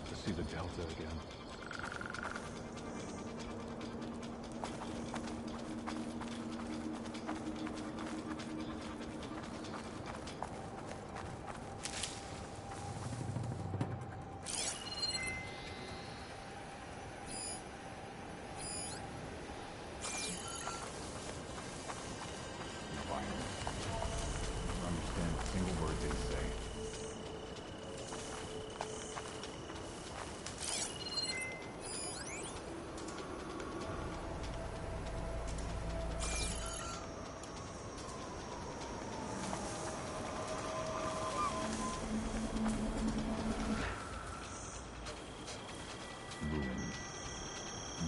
To see the Delta again. Understand a single word they say.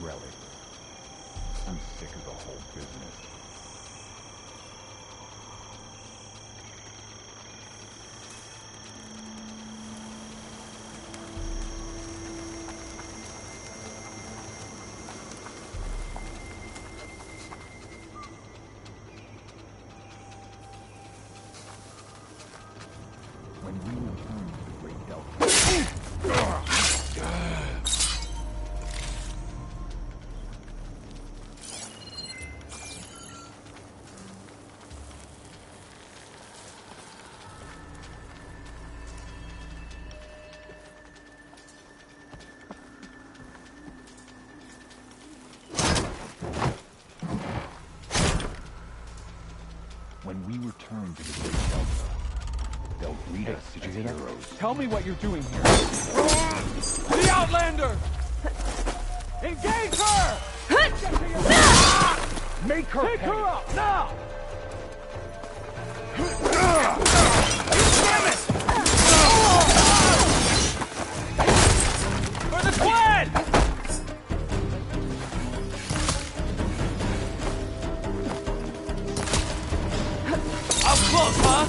Relic. I'm sick of the whole business. When we return to the Great Delta. When we return to the Great Delta, they'll greet us as heroes. Tell me what you're doing here. The Outlander! Engage her! Make her Take her up, now! Damn it! For the Queen! Up close, huh?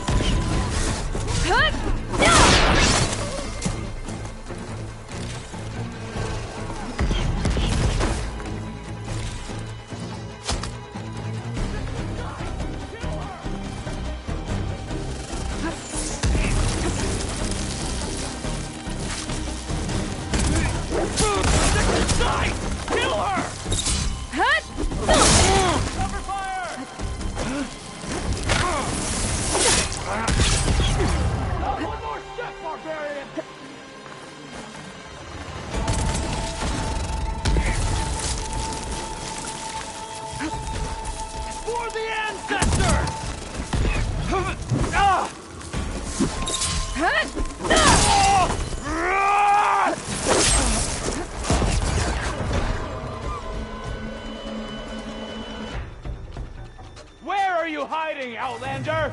Kill her! Cover fire! One more step, barbarian! For the ancestors! Where are you hiding, Outlander?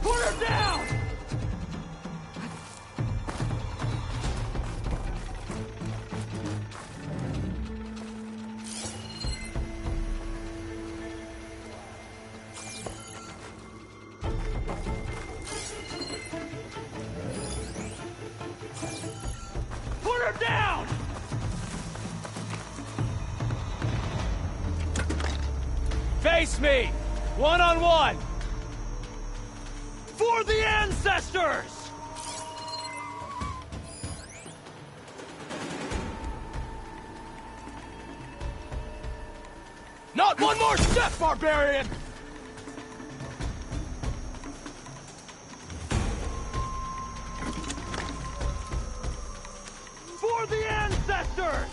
Put her down! Put her down! Face me! One-on-one! For the ancestors! Not one more step, barbarian! For the ancestors!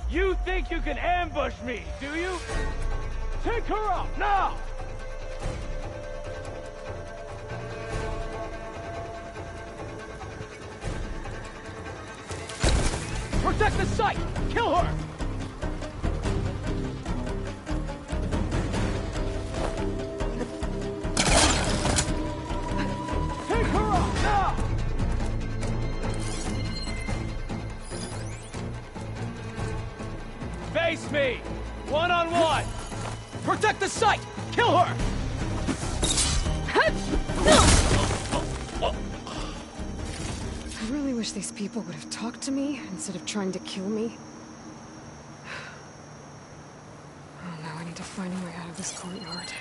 You think you can ambush me, do you? Take her out, now! Protect the site! Kill her! Face me! One-on-one! Protect the site! Kill her! I really wish these people would have talked to me instead of trying to kill me. Oh, now I need to find a way out of this courtyard.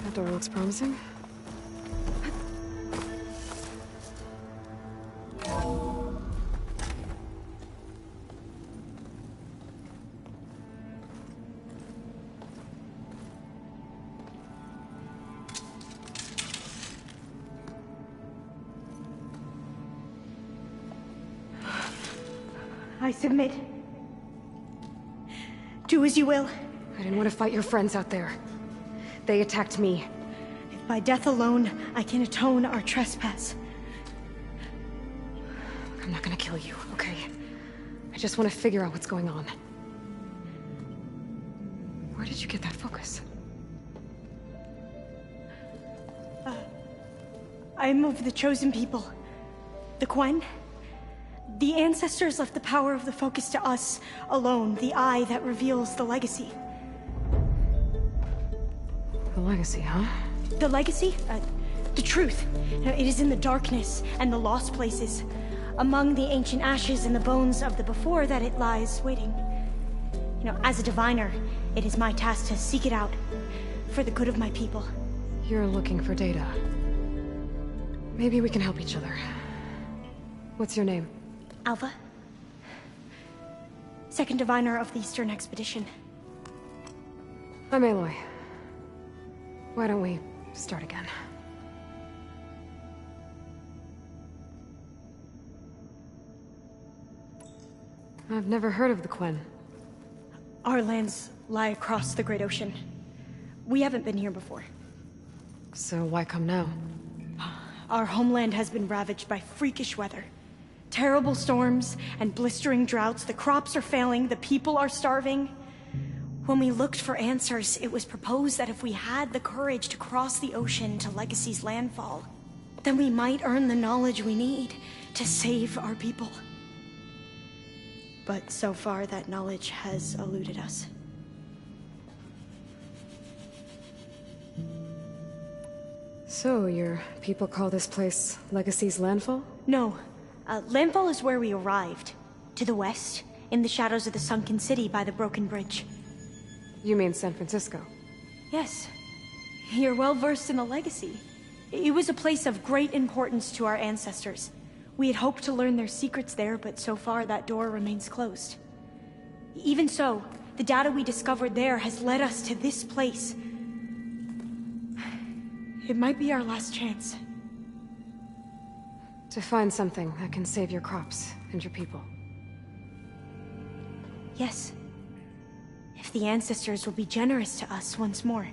That door looks promising. I submit. Do as you will. I didn't want to fight your friends out there. They attacked me. If by death alone I can atone our trespass. I'm not gonna kill you, okay? I just want to figure out what's going on. Where did you get that focus? I am of the chosen people. The Quen. The ancestors left the power of the focus to us alone, the eye that reveals the legacy. The legacy, huh? The legacy? The truth. It is in the darkness and the lost places. Among the ancient ashes and the bones of the before that it lies waiting. As a diviner, it is my task to seek it out. For the good of my people. You're looking for data. Maybe we can help each other. What's your name? Alva. Second diviner of the Eastern Expedition. I'm Aloy. Why don't we start again? I've never heard of the Quen. Our lands lie across the Great Ocean. We haven't been here before. So why come now? Our homeland has been ravaged by freakish weather. Terrible storms and blistering droughts. The crops are failing, the people are starving. When we looked for answers, it was proposed that if we had the courage to cross the ocean to Legacy's landfall, then we might earn the knowledge we need to save our people. But so far, that knowledge has eluded us. So, your people call this place Legacy's landfall? No. Landfall is where we arrived. To the west, in the shadows of the sunken city by the broken bridge. You mean San Francisco? Yes. You're well versed in the legacy. It was a place of great importance to our ancestors. We had hoped to learn their secrets there, but so far that door remains closed. Even so, the data we discovered there has led us to this place. It might be our last chance. To find something that can save your crops and your people. Yes. If the ancestors will be generous to us once more.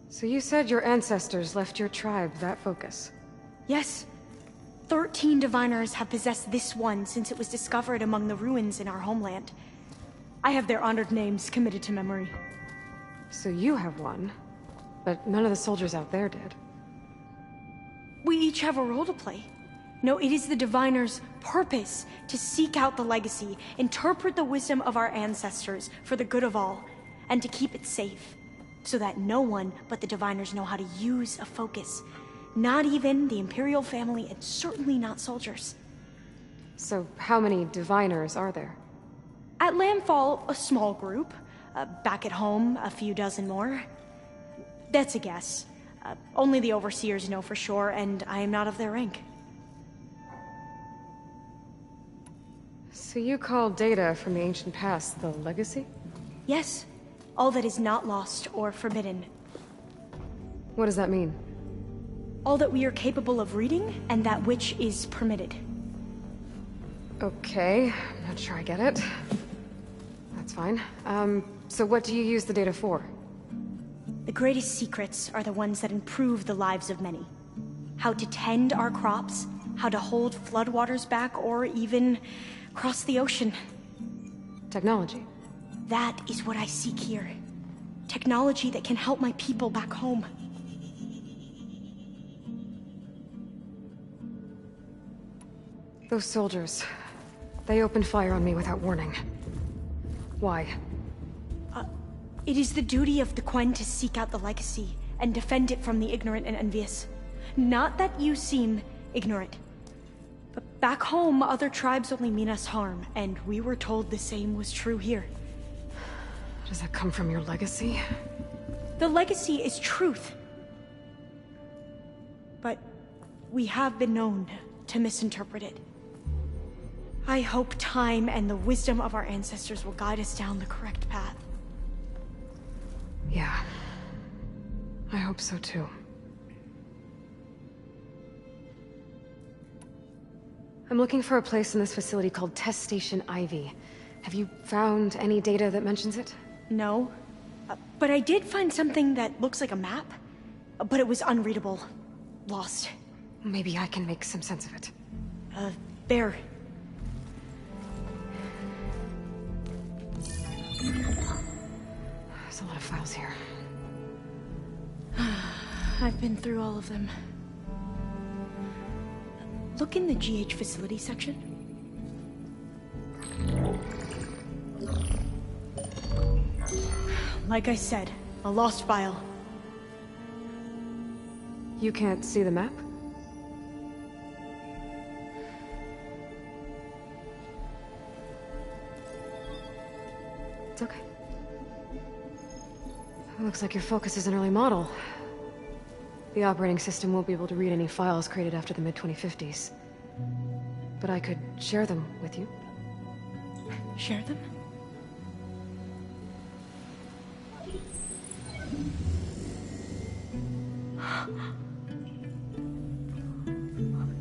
So you said your ancestors left your tribe that focus? Yes. 13 diviners have possessed this one since it was discovered among the ruins in our homeland. I have their honored names committed to memory. So you have one, but none of the soldiers out there did. We each have a role to play. No, it is the diviner's purpose to seek out the legacy, interpret the wisdom of our ancestors for the good of all, and to keep it safe, so that no one but the diviners know how to use a focus. Not even the Imperial family, and certainly not soldiers. So how many diviners are there? At Landfall, a small group. Back at home, a few dozen more. That's a guess. Only the overseers know for sure, and I am not of their rank. So you call data from the ancient past the legacy? Yes. All that is not lost or forbidden. What does that mean? All that we are capable of reading, and that which is permitted. Okay, I'm not sure I get it. That's fine. So what do you use the data for? The greatest secrets are the ones that improve the lives of many. How to tend our crops, how to hold floodwaters back, or even cross the ocean. Technology. That is what I seek here. Technology that can help my people back home. Those soldiers, they opened fire on me without warning. Why? It is the duty of the Quen to seek out the legacy and defend it from the ignorant and envious. Not that you seem ignorant. But back home, other tribes only mean us harm, and we were told the same was true here. Does that come from your legacy? The legacy is truth. But we have been known to misinterpret it. I hope time and the wisdom of our ancestors will guide us down the correct path. Yeah. I hope so too. I'm looking for a place in this facility called Test Station Ivy. Have you found any data that mentions it? No. But I did find something that looks like a map. But it was unreadable. Lost. Maybe I can make some sense of it. There. There's a lot of files here. I've been through all of them. Look in the GH facility section. Like I said, a lost file. You can't see the map? It's okay. It looks like your focus is an early model. The operating system won't be able to read any files created after the mid-2050s. But I could share them with you. Share them?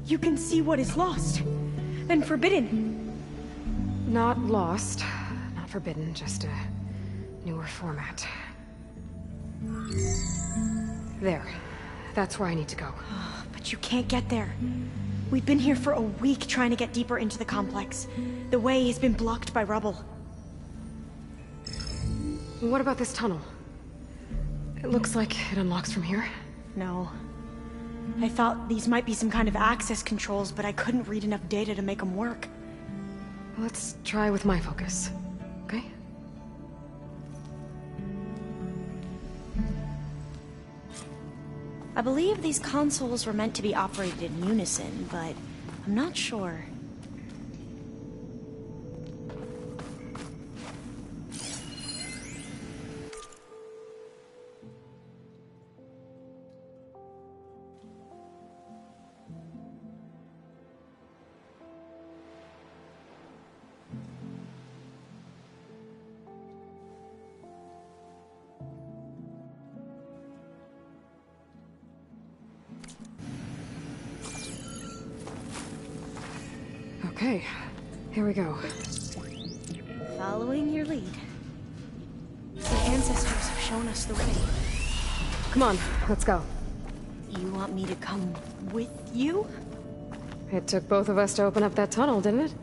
You can see what is lost and forbidden. Not lost, not forbidden, just a newer format. There. That's where I need to go. But you can't get there. We've been here for a week trying to get deeper into the complex. The way has been blocked by rubble. What about this tunnel? It looks like it unlocks from here. No. I thought these might be some kind of access controls, but I couldn't read enough data to make them work. Let's try with my focus, okay? I believe these consoles were meant to be operated in unison, but I'm not sure. Okay, here we go. Following your lead. The ancestors have shown us the way. Come on, let's go. You want me to come with you? It took both of us to open up that tunnel, didn't it?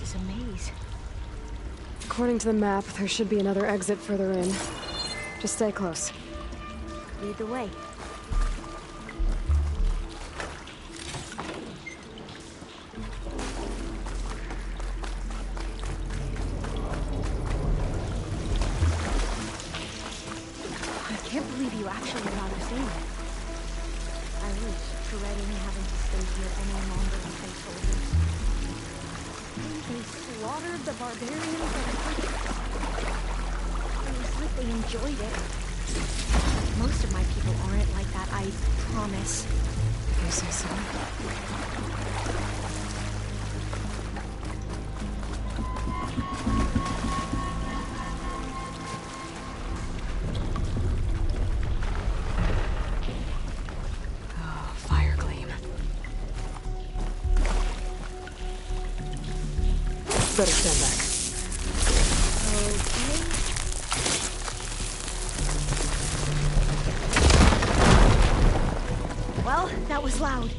This is a maze. According to the map, there should be another exit further in. Just stay close. Lead the way. I can't believe you actually got us in. I was dreading having to stay here any longer with those soldiers. They slaughtered the barbarians and it was like they enjoyed it. Most of my people aren't like that, I promise. If you say so. Oh, fire gleam. Better stand back. Okay. Well, that was loud.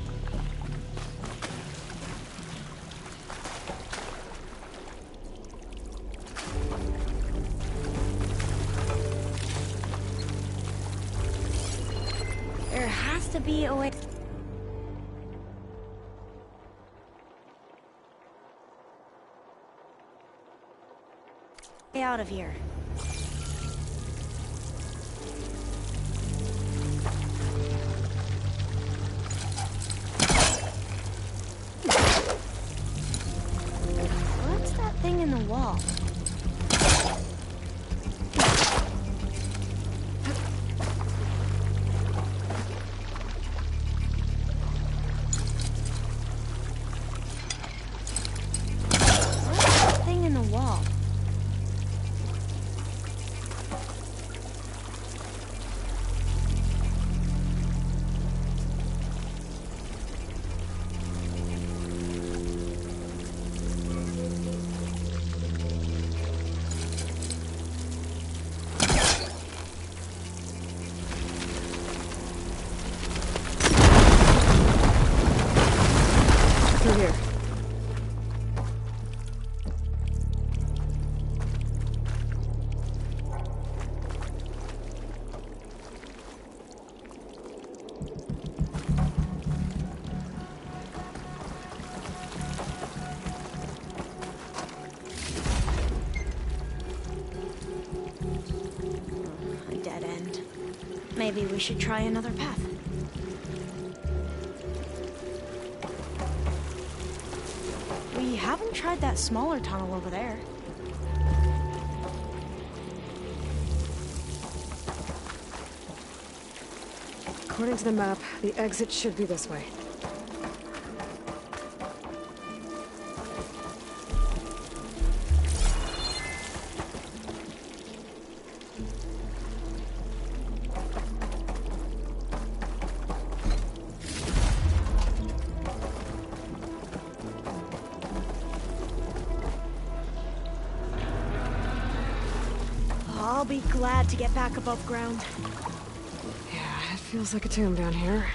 There has to be a way out of here. What's that thing in the wall? What's that thing in the wall? Through here. A dead end. Maybe we should try another path. We haven't tried that smaller tunnel over there. According to the map, the exit should be this way. I'll be glad to get back above ground. Yeah, it feels like a tomb down here.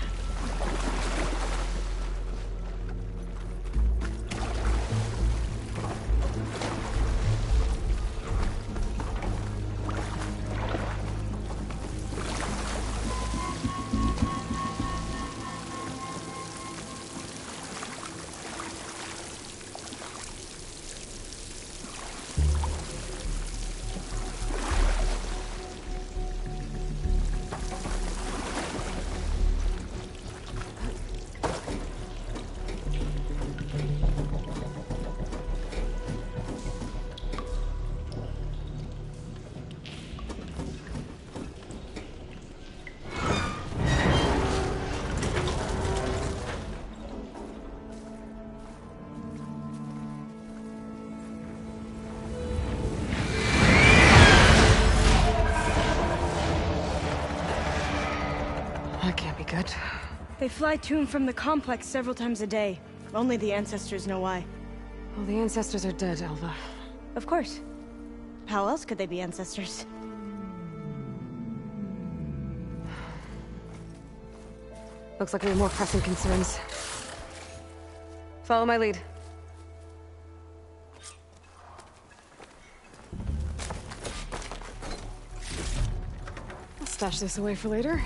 That can't be good. They fly to and from the complex several times a day. Only the ancestors know why. Well, the ancestors are dead, Elva. Of course. How else could they be ancestors? Looks like we have more pressing concerns. Follow my lead. stash this away for later.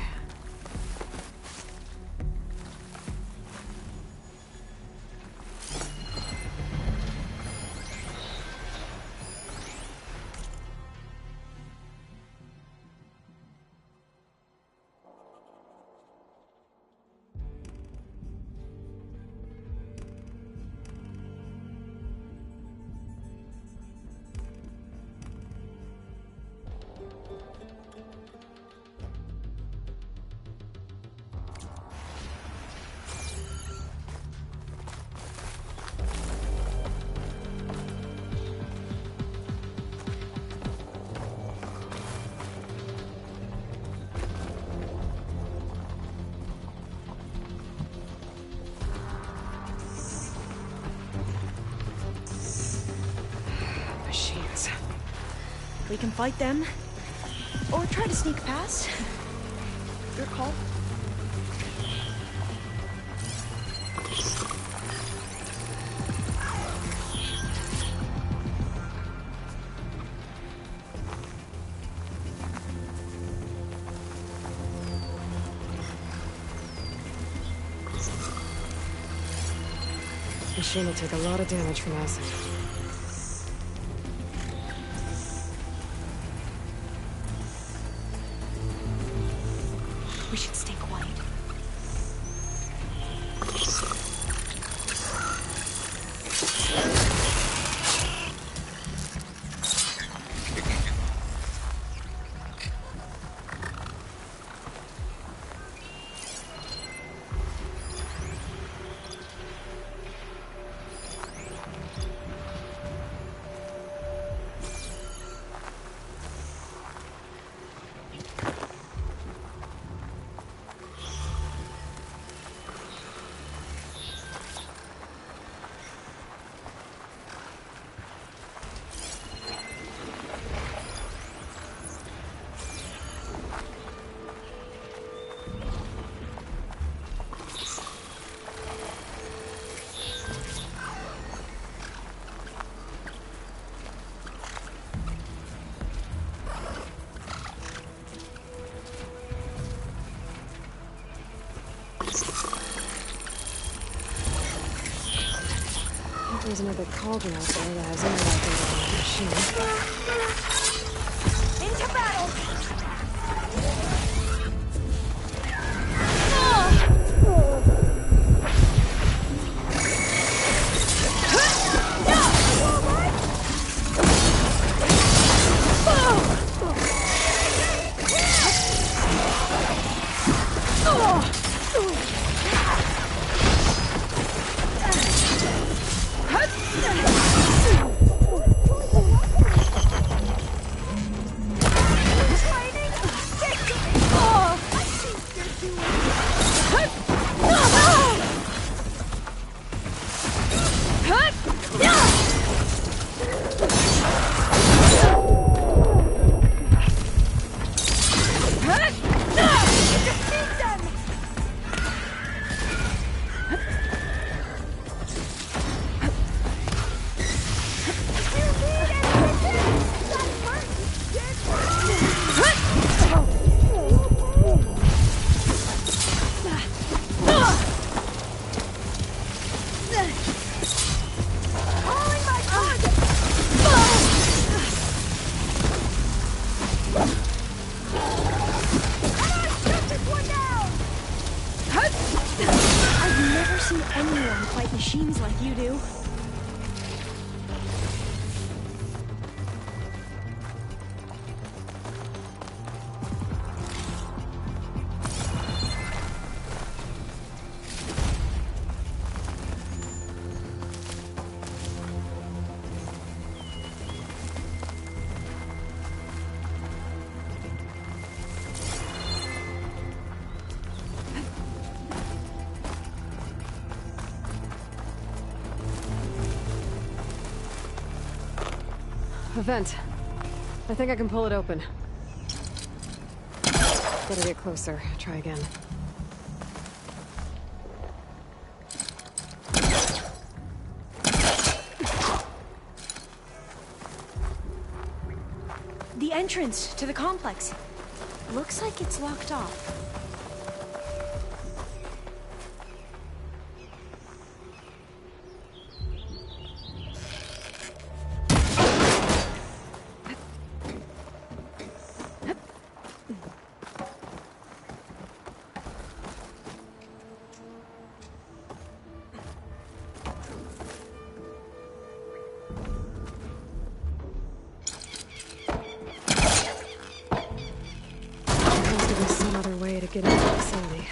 Machines. We can fight them, or try to sneak past. Your call. Machine will take a lot of damage from acid. We should stay quiet. There's another cauldron out there that has interacted with the machine. Into battle! Machines like you do. A vent. I think I can pull it open. Gotta get closer. Try again. The entrance to the complex. Looks like it's locked off. Get into the facility.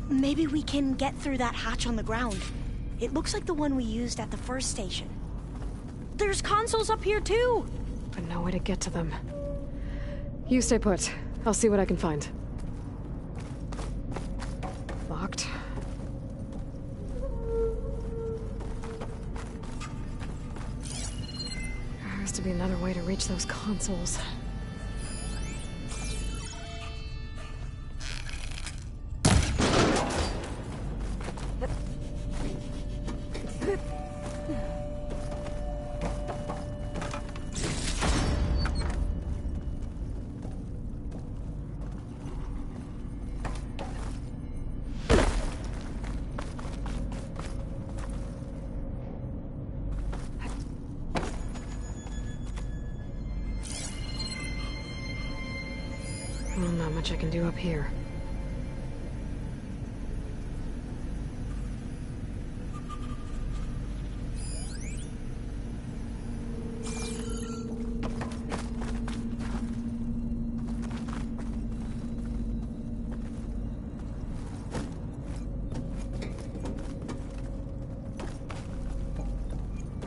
Maybe we can get through that hatch on the ground. It looks like the one we used at the first station. There's consoles up here too! But no way to get to them. You stay put. I'll see what I can find. Locked. There has to be another way to reach those consoles. Well, not much I can do up here.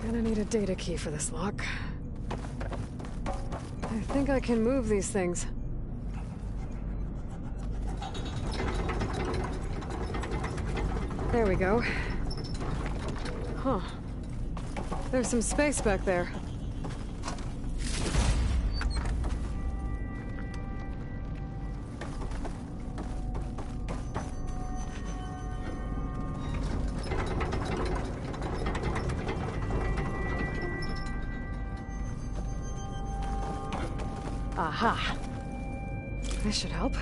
Gonna need a data key for this lock. I think I can move these things. There we go. Huh. There's some space back there. Aha. This should help.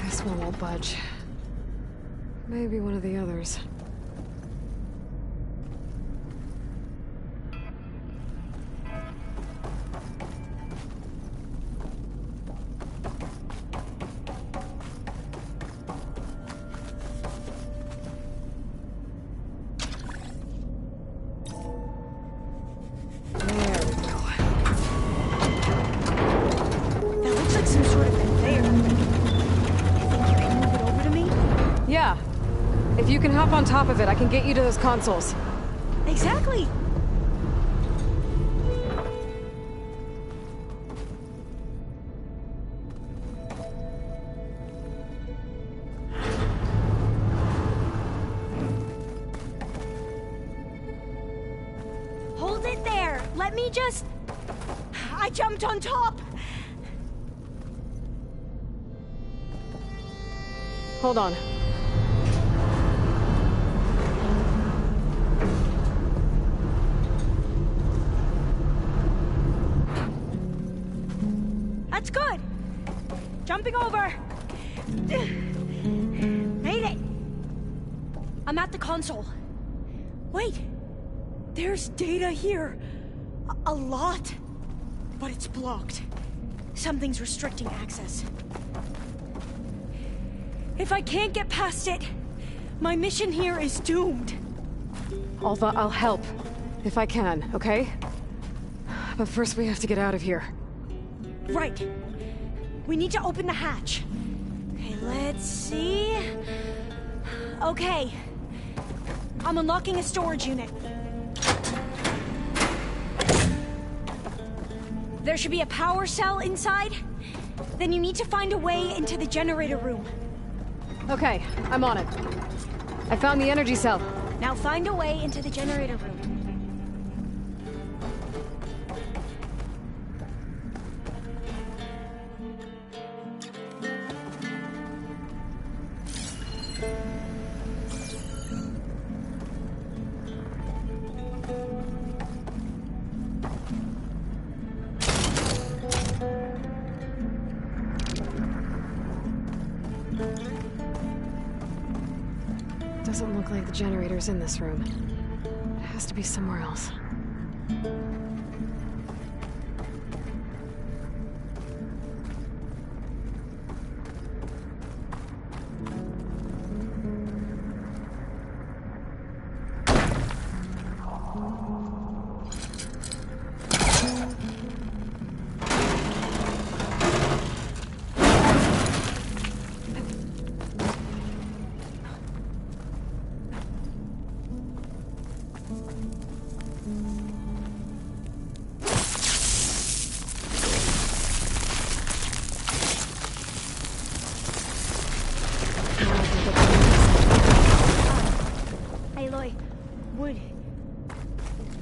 This one won't budge. Maybe one of the others. On top of it, I can get you to those consoles. Exactly. Hold it there. Let me just... I jumped on top. Hold on. That's good. Jumping over. Made it. I'm at the console. Wait! There's data here! A lot! But it's blocked. Something's restricting access. If I can't get past it, my mission here is doomed. Alva, I'll help. If I can, okay? But first we have to get out of here. Right. We need to open the hatch. Okay, let's see... Okay. I'm unlocking a storage unit. There should be a power cell inside. Then you need to find a way into the generator room. Okay, I'm on it. I found the energy cell. Now find a way into the generator room. Doesn't look like the generator's in this room. It has to be somewhere else.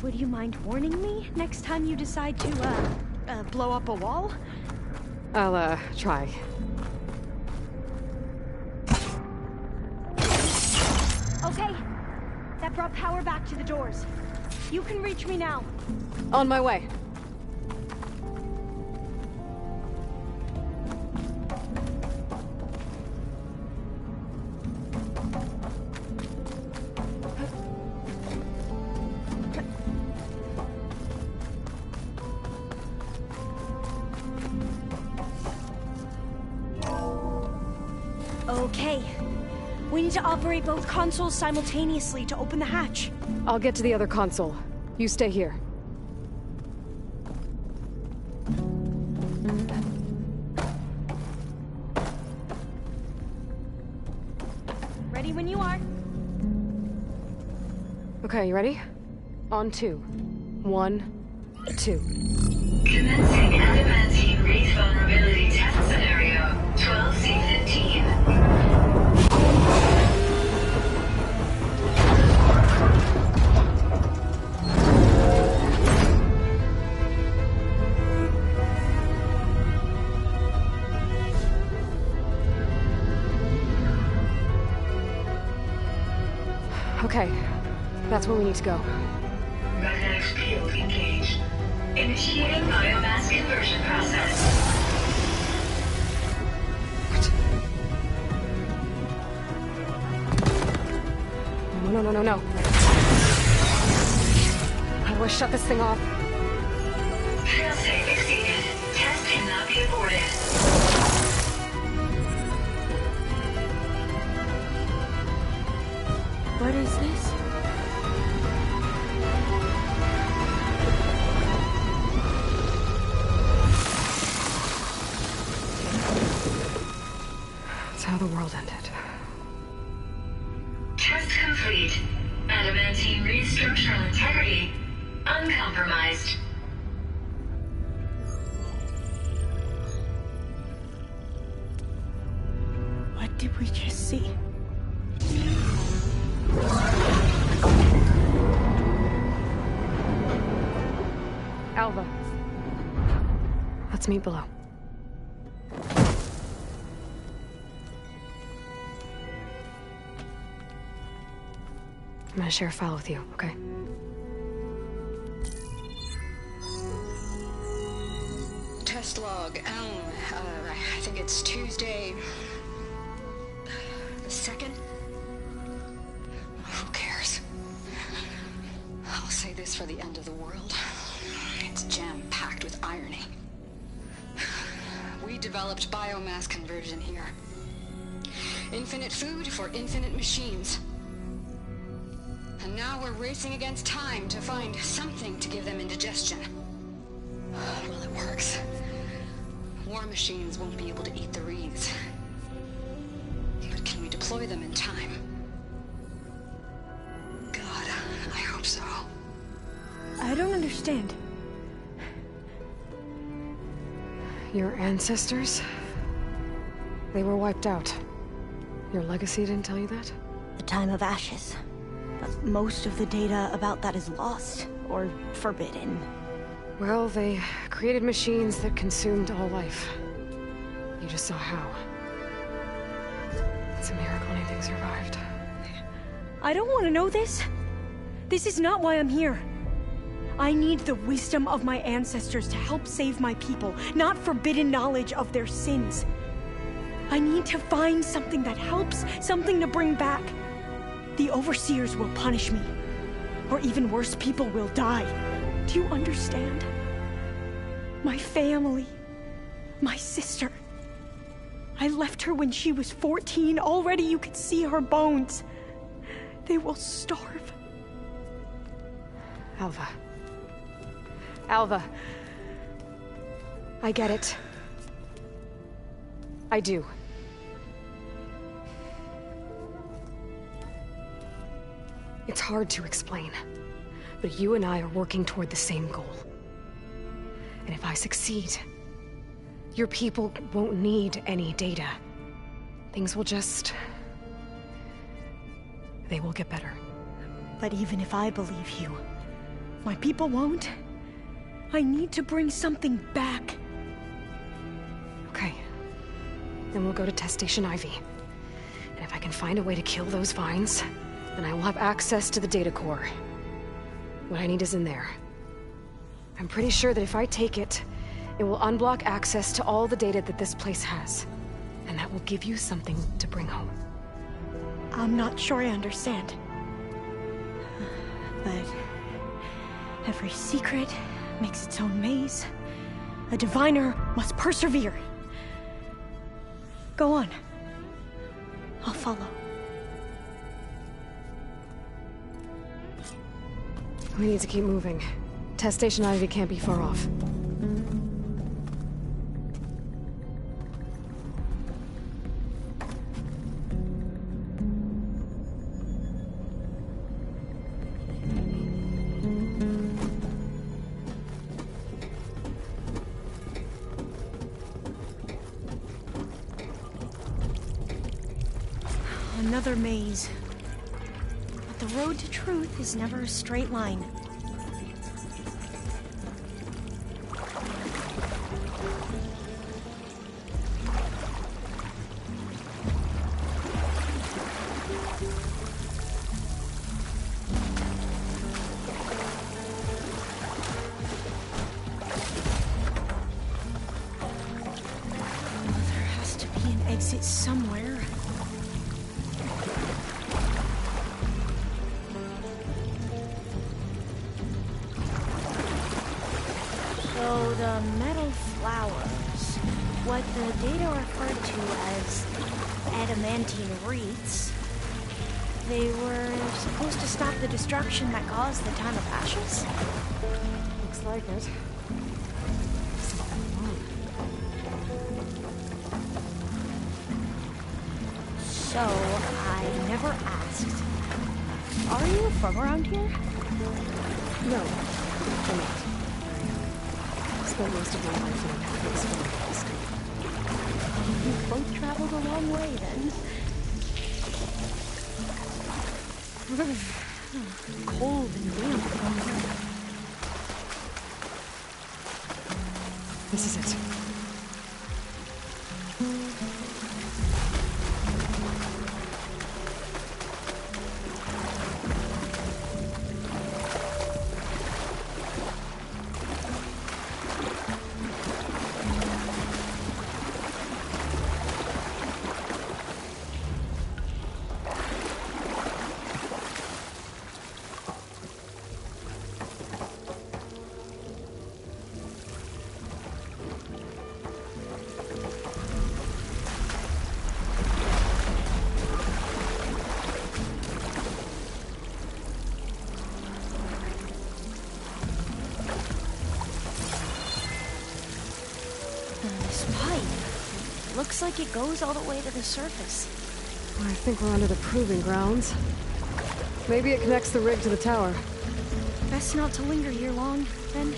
Would you mind warning me next time you decide to, blow up a wall? I'll, try. Okay. That brought power back to the doors. You can reach me now. On my way. Okay. We need to operate both consoles simultaneously to open the hatch. I'll get to the other console. You stay here. Ready when you are. Okay, you ready? On 2. 1, 2. Commencing adamantine wraith vulnerability test scenario 12C15. Okay, that's where we need to go. Magnetic field engaged. Initiating biomass conversion process. No. How do I shut this thing off? Failsafe exceeded. Test cannot be aborted. What is this? That's how the world ended. Test complete. Adamantine wraith structural integrity uncompromised. What did we just see? Alva. Let's meet below. I'm gonna share a file with you, okay? Test log, Elm. I think it's Tuesday... the 2nd? Who cares? this for the end of the world. It's jam-packed with irony. We developed biomass conversion here. Infinite food for infinite machines. And now we're racing against time to find something to give them indigestion. Well, it works. War machines won't be able to eat the wreaths. But can we deploy them in time? God, I hope so. I don't understand. Your ancestors? They were wiped out. Your legacy didn't tell you that? The time of ashes. But most of the data about that is lost, or forbidden. Well, they created machines that consumed all life. You just saw how. It's a miracle anything survived. I don't want to know this. This is not why I'm here. I need the wisdom of my ancestors to help save my people, not forbidden knowledge of their sins. I need to find something that helps, something to bring back. The Overseers will punish me. Or even worse, people will die. Do you understand? My family. My sister. I left her when she was 14. Already you could see her bones. They will starve. Alva. Alva. I get it. I do. It's hard to explain, but you and I are working toward the same goal. And if I succeed, your people won't need any data. Things will just... they will get better. But even if I believe you, my people won't. I need to bring something back. Okay. Then we'll go to Test Station Ivy. And if I can find a way to kill those vines, then I will have access to the data core. What I need is in there. I'm pretty sure that if I take it, it will unblock access to all the data that this place has. And that will give you something to bring home. I'm not sure I understand. But every secret makes its own maze. A diviner must persevere. Go on. I'll follow. We need to keep moving. Test Station Ivy can't be far off. Another maze. But the road to truth is never a straight line. There has to be an exit somewhere. So the metal flowers, what the data referred to as adamantine wreaths, they were supposed to stop the destruction that caused the Time of Ashes? Looks like it. So, I never asked. Are you from around here? No, I'm not. I spent most of my life in the forest. We've both traveled a long way, then. Cold and damp. This is it. This pipe looks like it goes all the way to the surface. I think we're under the proving grounds. Maybe it connects the rig to the tower. Best not to linger here long, then.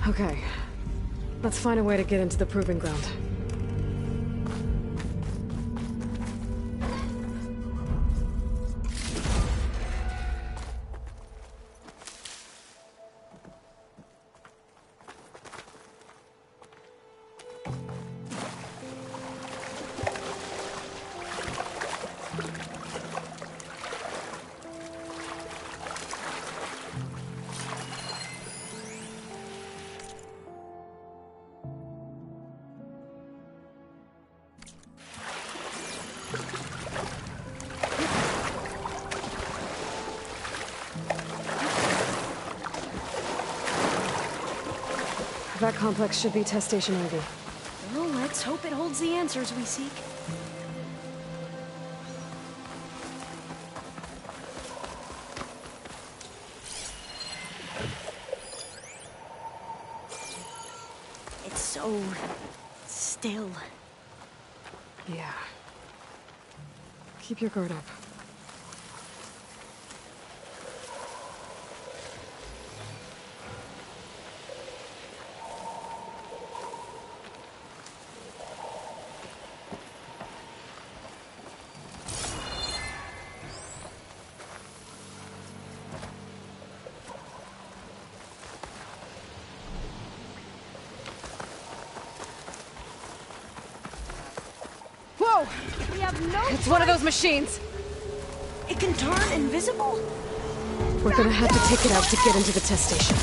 Okay. Let's find a way to get into the proving ground. That complex should be Test Station Ivy. Well, let's hope it holds the answers we seek. It's so still. Yeah. Keep your guard up. Whoa! We have no It's one of those machines! It can turn invisible? We're gonna have to take it out to get into the test station.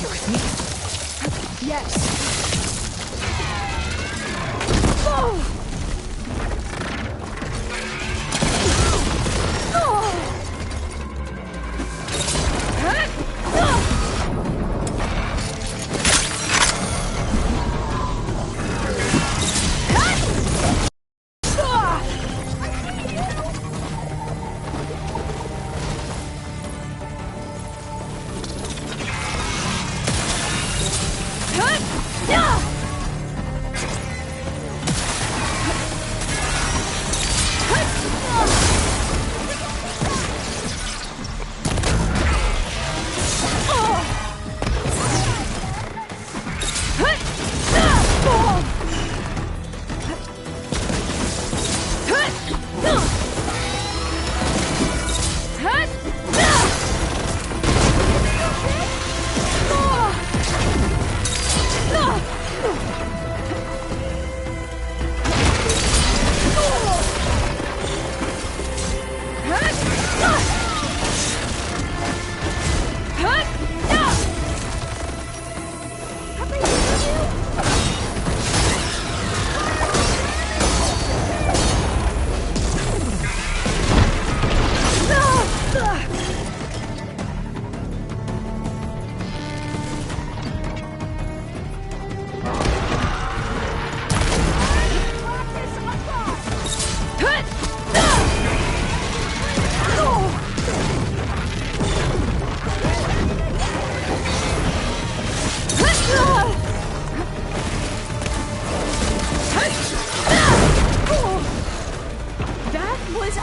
You with me? Yes. Oh!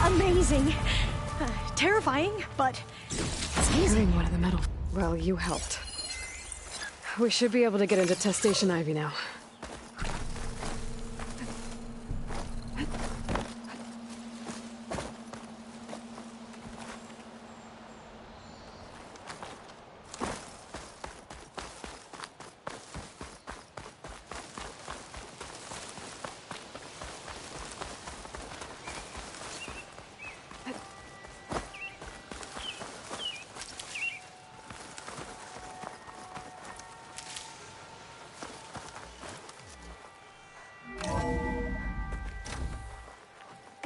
Amazing. Terrifying, but it's easy. One of the metal. Well, you helped. We should be able to get into Test Station Ivy now.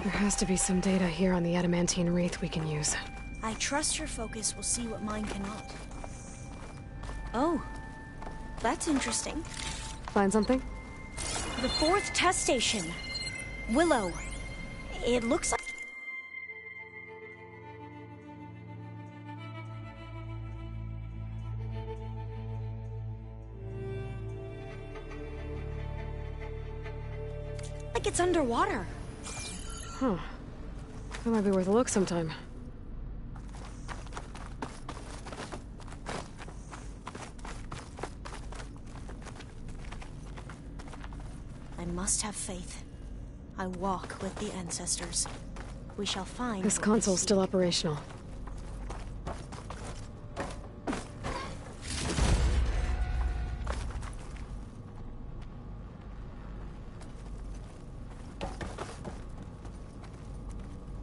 There has to be some data here on the adamantine wraith we can use. I trust your focus will see what mine cannot. Oh, that's interesting. Find something? The 4th test station. Willow. It looks like... it's underwater. Huh. That might be worth a look sometime. I must have faith. I walk with the ancestors. We shall find... This console's still operational.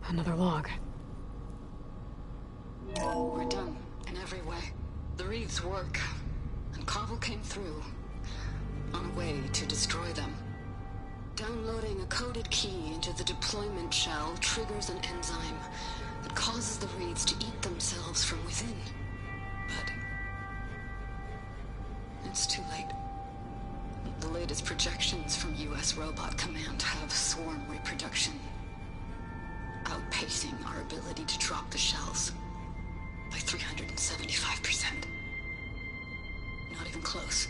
Another log. We're done, in every way. The wreaths work, and Carvel came through, on a way to destroy them. Downloading a coded key into the deployment shell triggers an enzyme that causes the wreaths to eat themselves from within. But it's too late. The latest projections from US Robot Command have swarm reproduction, outpacing our ability to drop the shells by 375%. Not even close.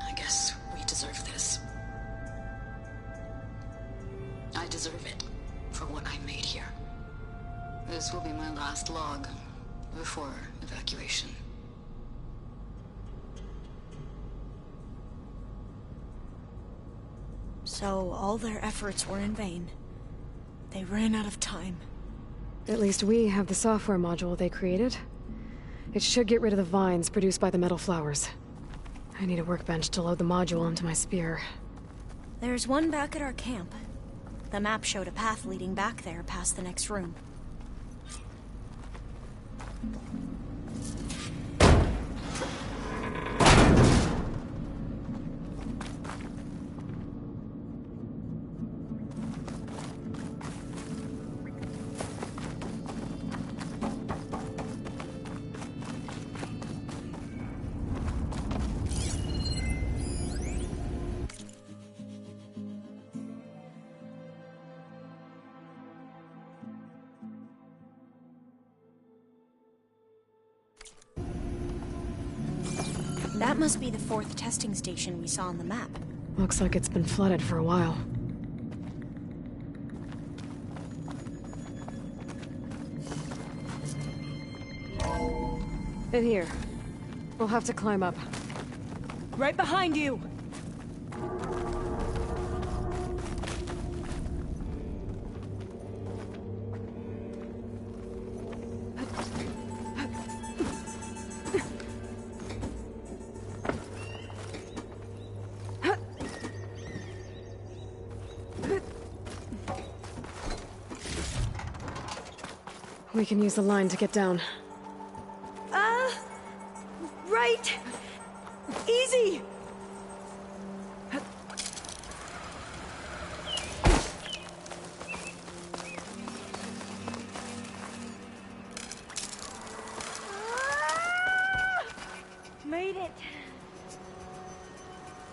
I guess we deserve this. I deserve it for what I made here. This will be my last log before evacuation. So all their efforts were in vain. They ran out of time. At least we have the software module they created. It should get rid of the vines produced by the metal flowers. I need a workbench to load the module onto my spear. There's one back at our camp. The map showed a path leading back there past the next room. That must be the 4th testing station we saw on the map. Looks like it's been flooded for a while. In here. We'll have to climb up. Right behind you! We can use the line to get down. Right! Easy! Made it!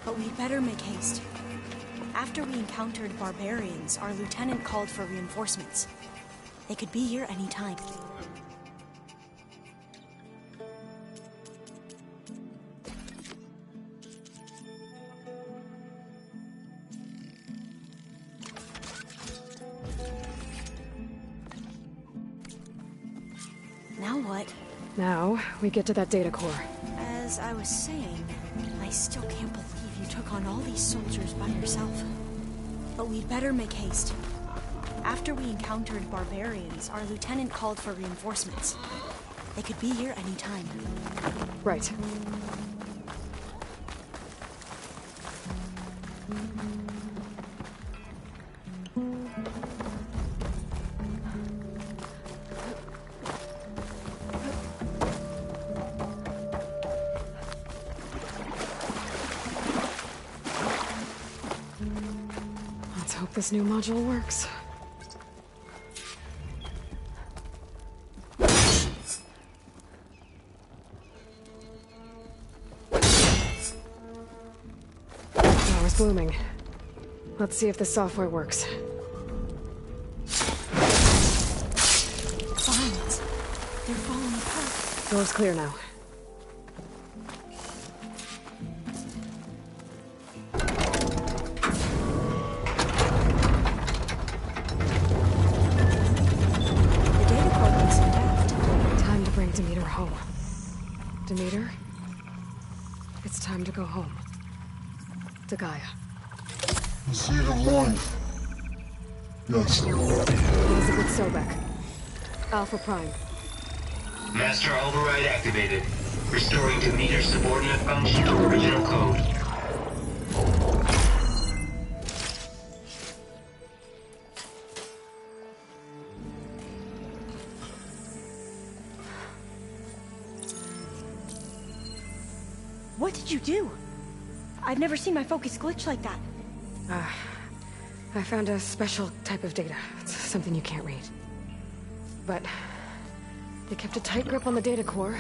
But we'd better make haste. After we encountered barbarians, our lieutenant called for reinforcements. They could be here any time. Now what? Now, we get to that data core. As I was saying, I still can't believe you took on all these soldiers by yourself. But we'd better make haste. After we encountered barbarians, our lieutenant called for reinforcements. They could be here any time. Right. this new module works. Power's blooming. Let's see if the software works. Vines. They're falling apart. Door's clear now. Demeter home. Demeter, it's time to go home. To Gaia. The seed of life. Yes. Elizabeth Sobek. Alpha Prime. Master override activated. Restoring Demeter's subordinate function to original code. What did you do? I've never seen my focus glitch like that. I found a special type of data. It's something you can't read. But they kept a tight grip on the data core.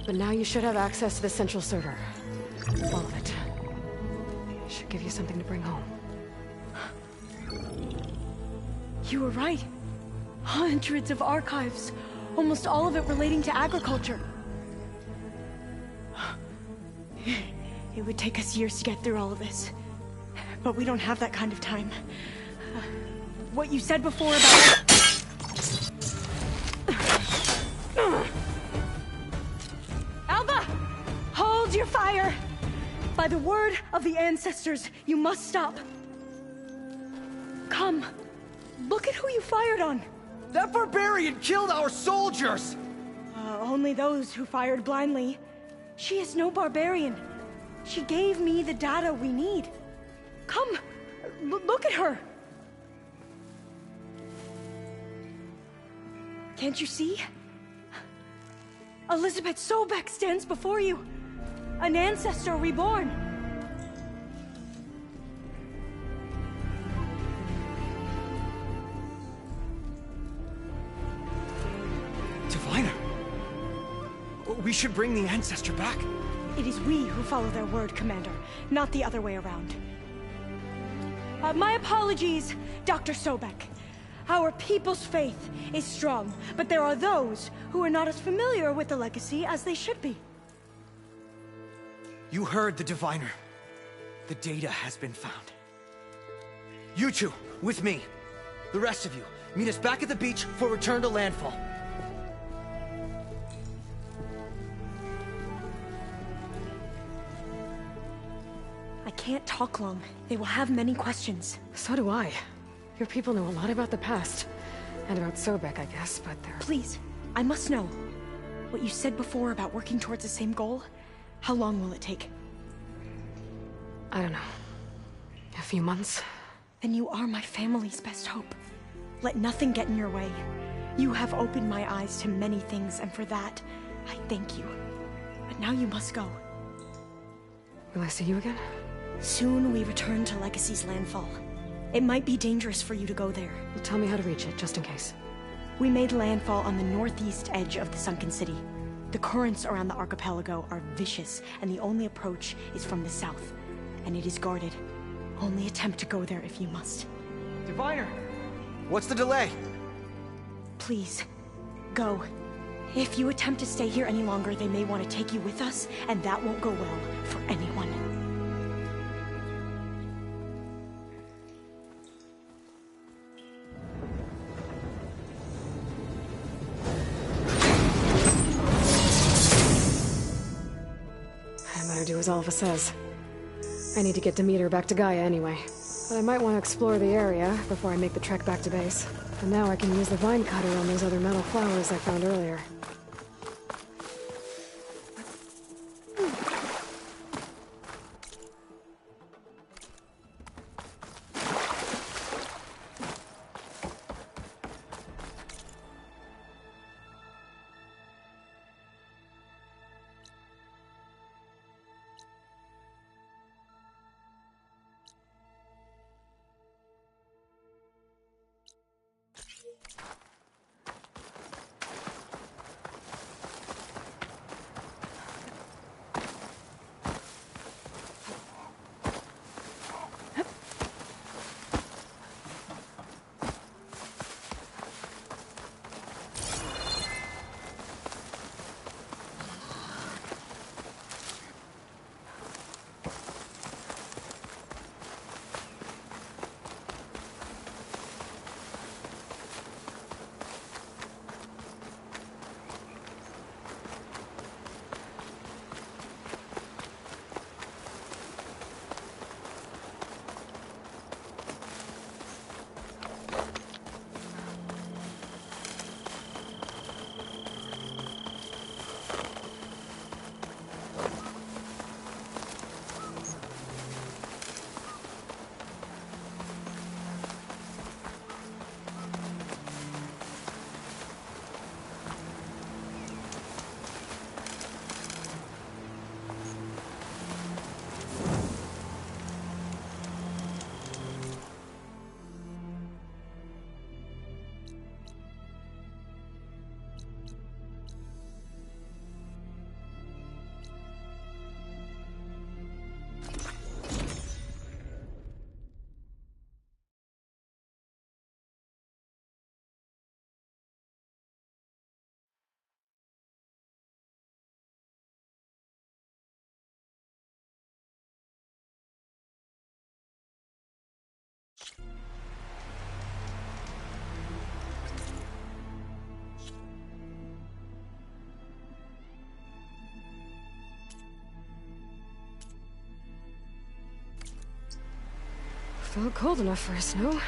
But now you should have access to the central server. All of it. Should give you something to bring home. You were right. Hundreds of archives. Almost all of it relating to agriculture. It would take us years to get through all of this. But we don't have that kind of time. What you said before about... Alba! Hold your fire! By the word of the ancestors, you must stop. Come. Look at who you fired on. That barbarian killed our soldiers! Only those who fired blindly. She is no barbarian. She gave me the data we need. Come, look at her. Can't you see? Elizabeth Sobek stands before you. An ancestor reborn. Diviner! We should bring the ancestor back. It is we who follow their word, Commander, not the other way around. My apologies, Dr. Sobek. Our people's faith is strong, but there are those who are not as familiar with the legacy as they should be. You heard the Diviner. The data has been found. You two, with me. The rest of you, meet us back at the beach for return to landfall. I can't talk long. They will have many questions. So do I. Your people know a lot about the past. And about Sobek, I guess, but they're... Please, I must know. What you said before about working towards the same goal, how long will it take? I don't know. A few months? Then you are my family's best hope. Let nothing get in your way. You have opened my eyes to many things, and for that, I thank you. But now you must go. Will I see you again? Soon we return to Legacy's landfall. It might be dangerous for you to go there. Well, tell me how to reach it, just in case. We made landfall on the northeast edge of the sunken city. The currents around the archipelago are vicious, and the only approach is from the south. And it is guarded. Only attempt to go there if you must. Diviner! What's the delay? Please, go. If you attempt to stay here any longer, they may want to take you with us, and that won't go well for anyone. I better do as Alpha says. I need to get Demeter back to Gaia anyway. But I might want to explore the area before I make the trek back to base. And now I can use the vine cutter on those other metal flowers I found earlier. Felt cold enough for a snow.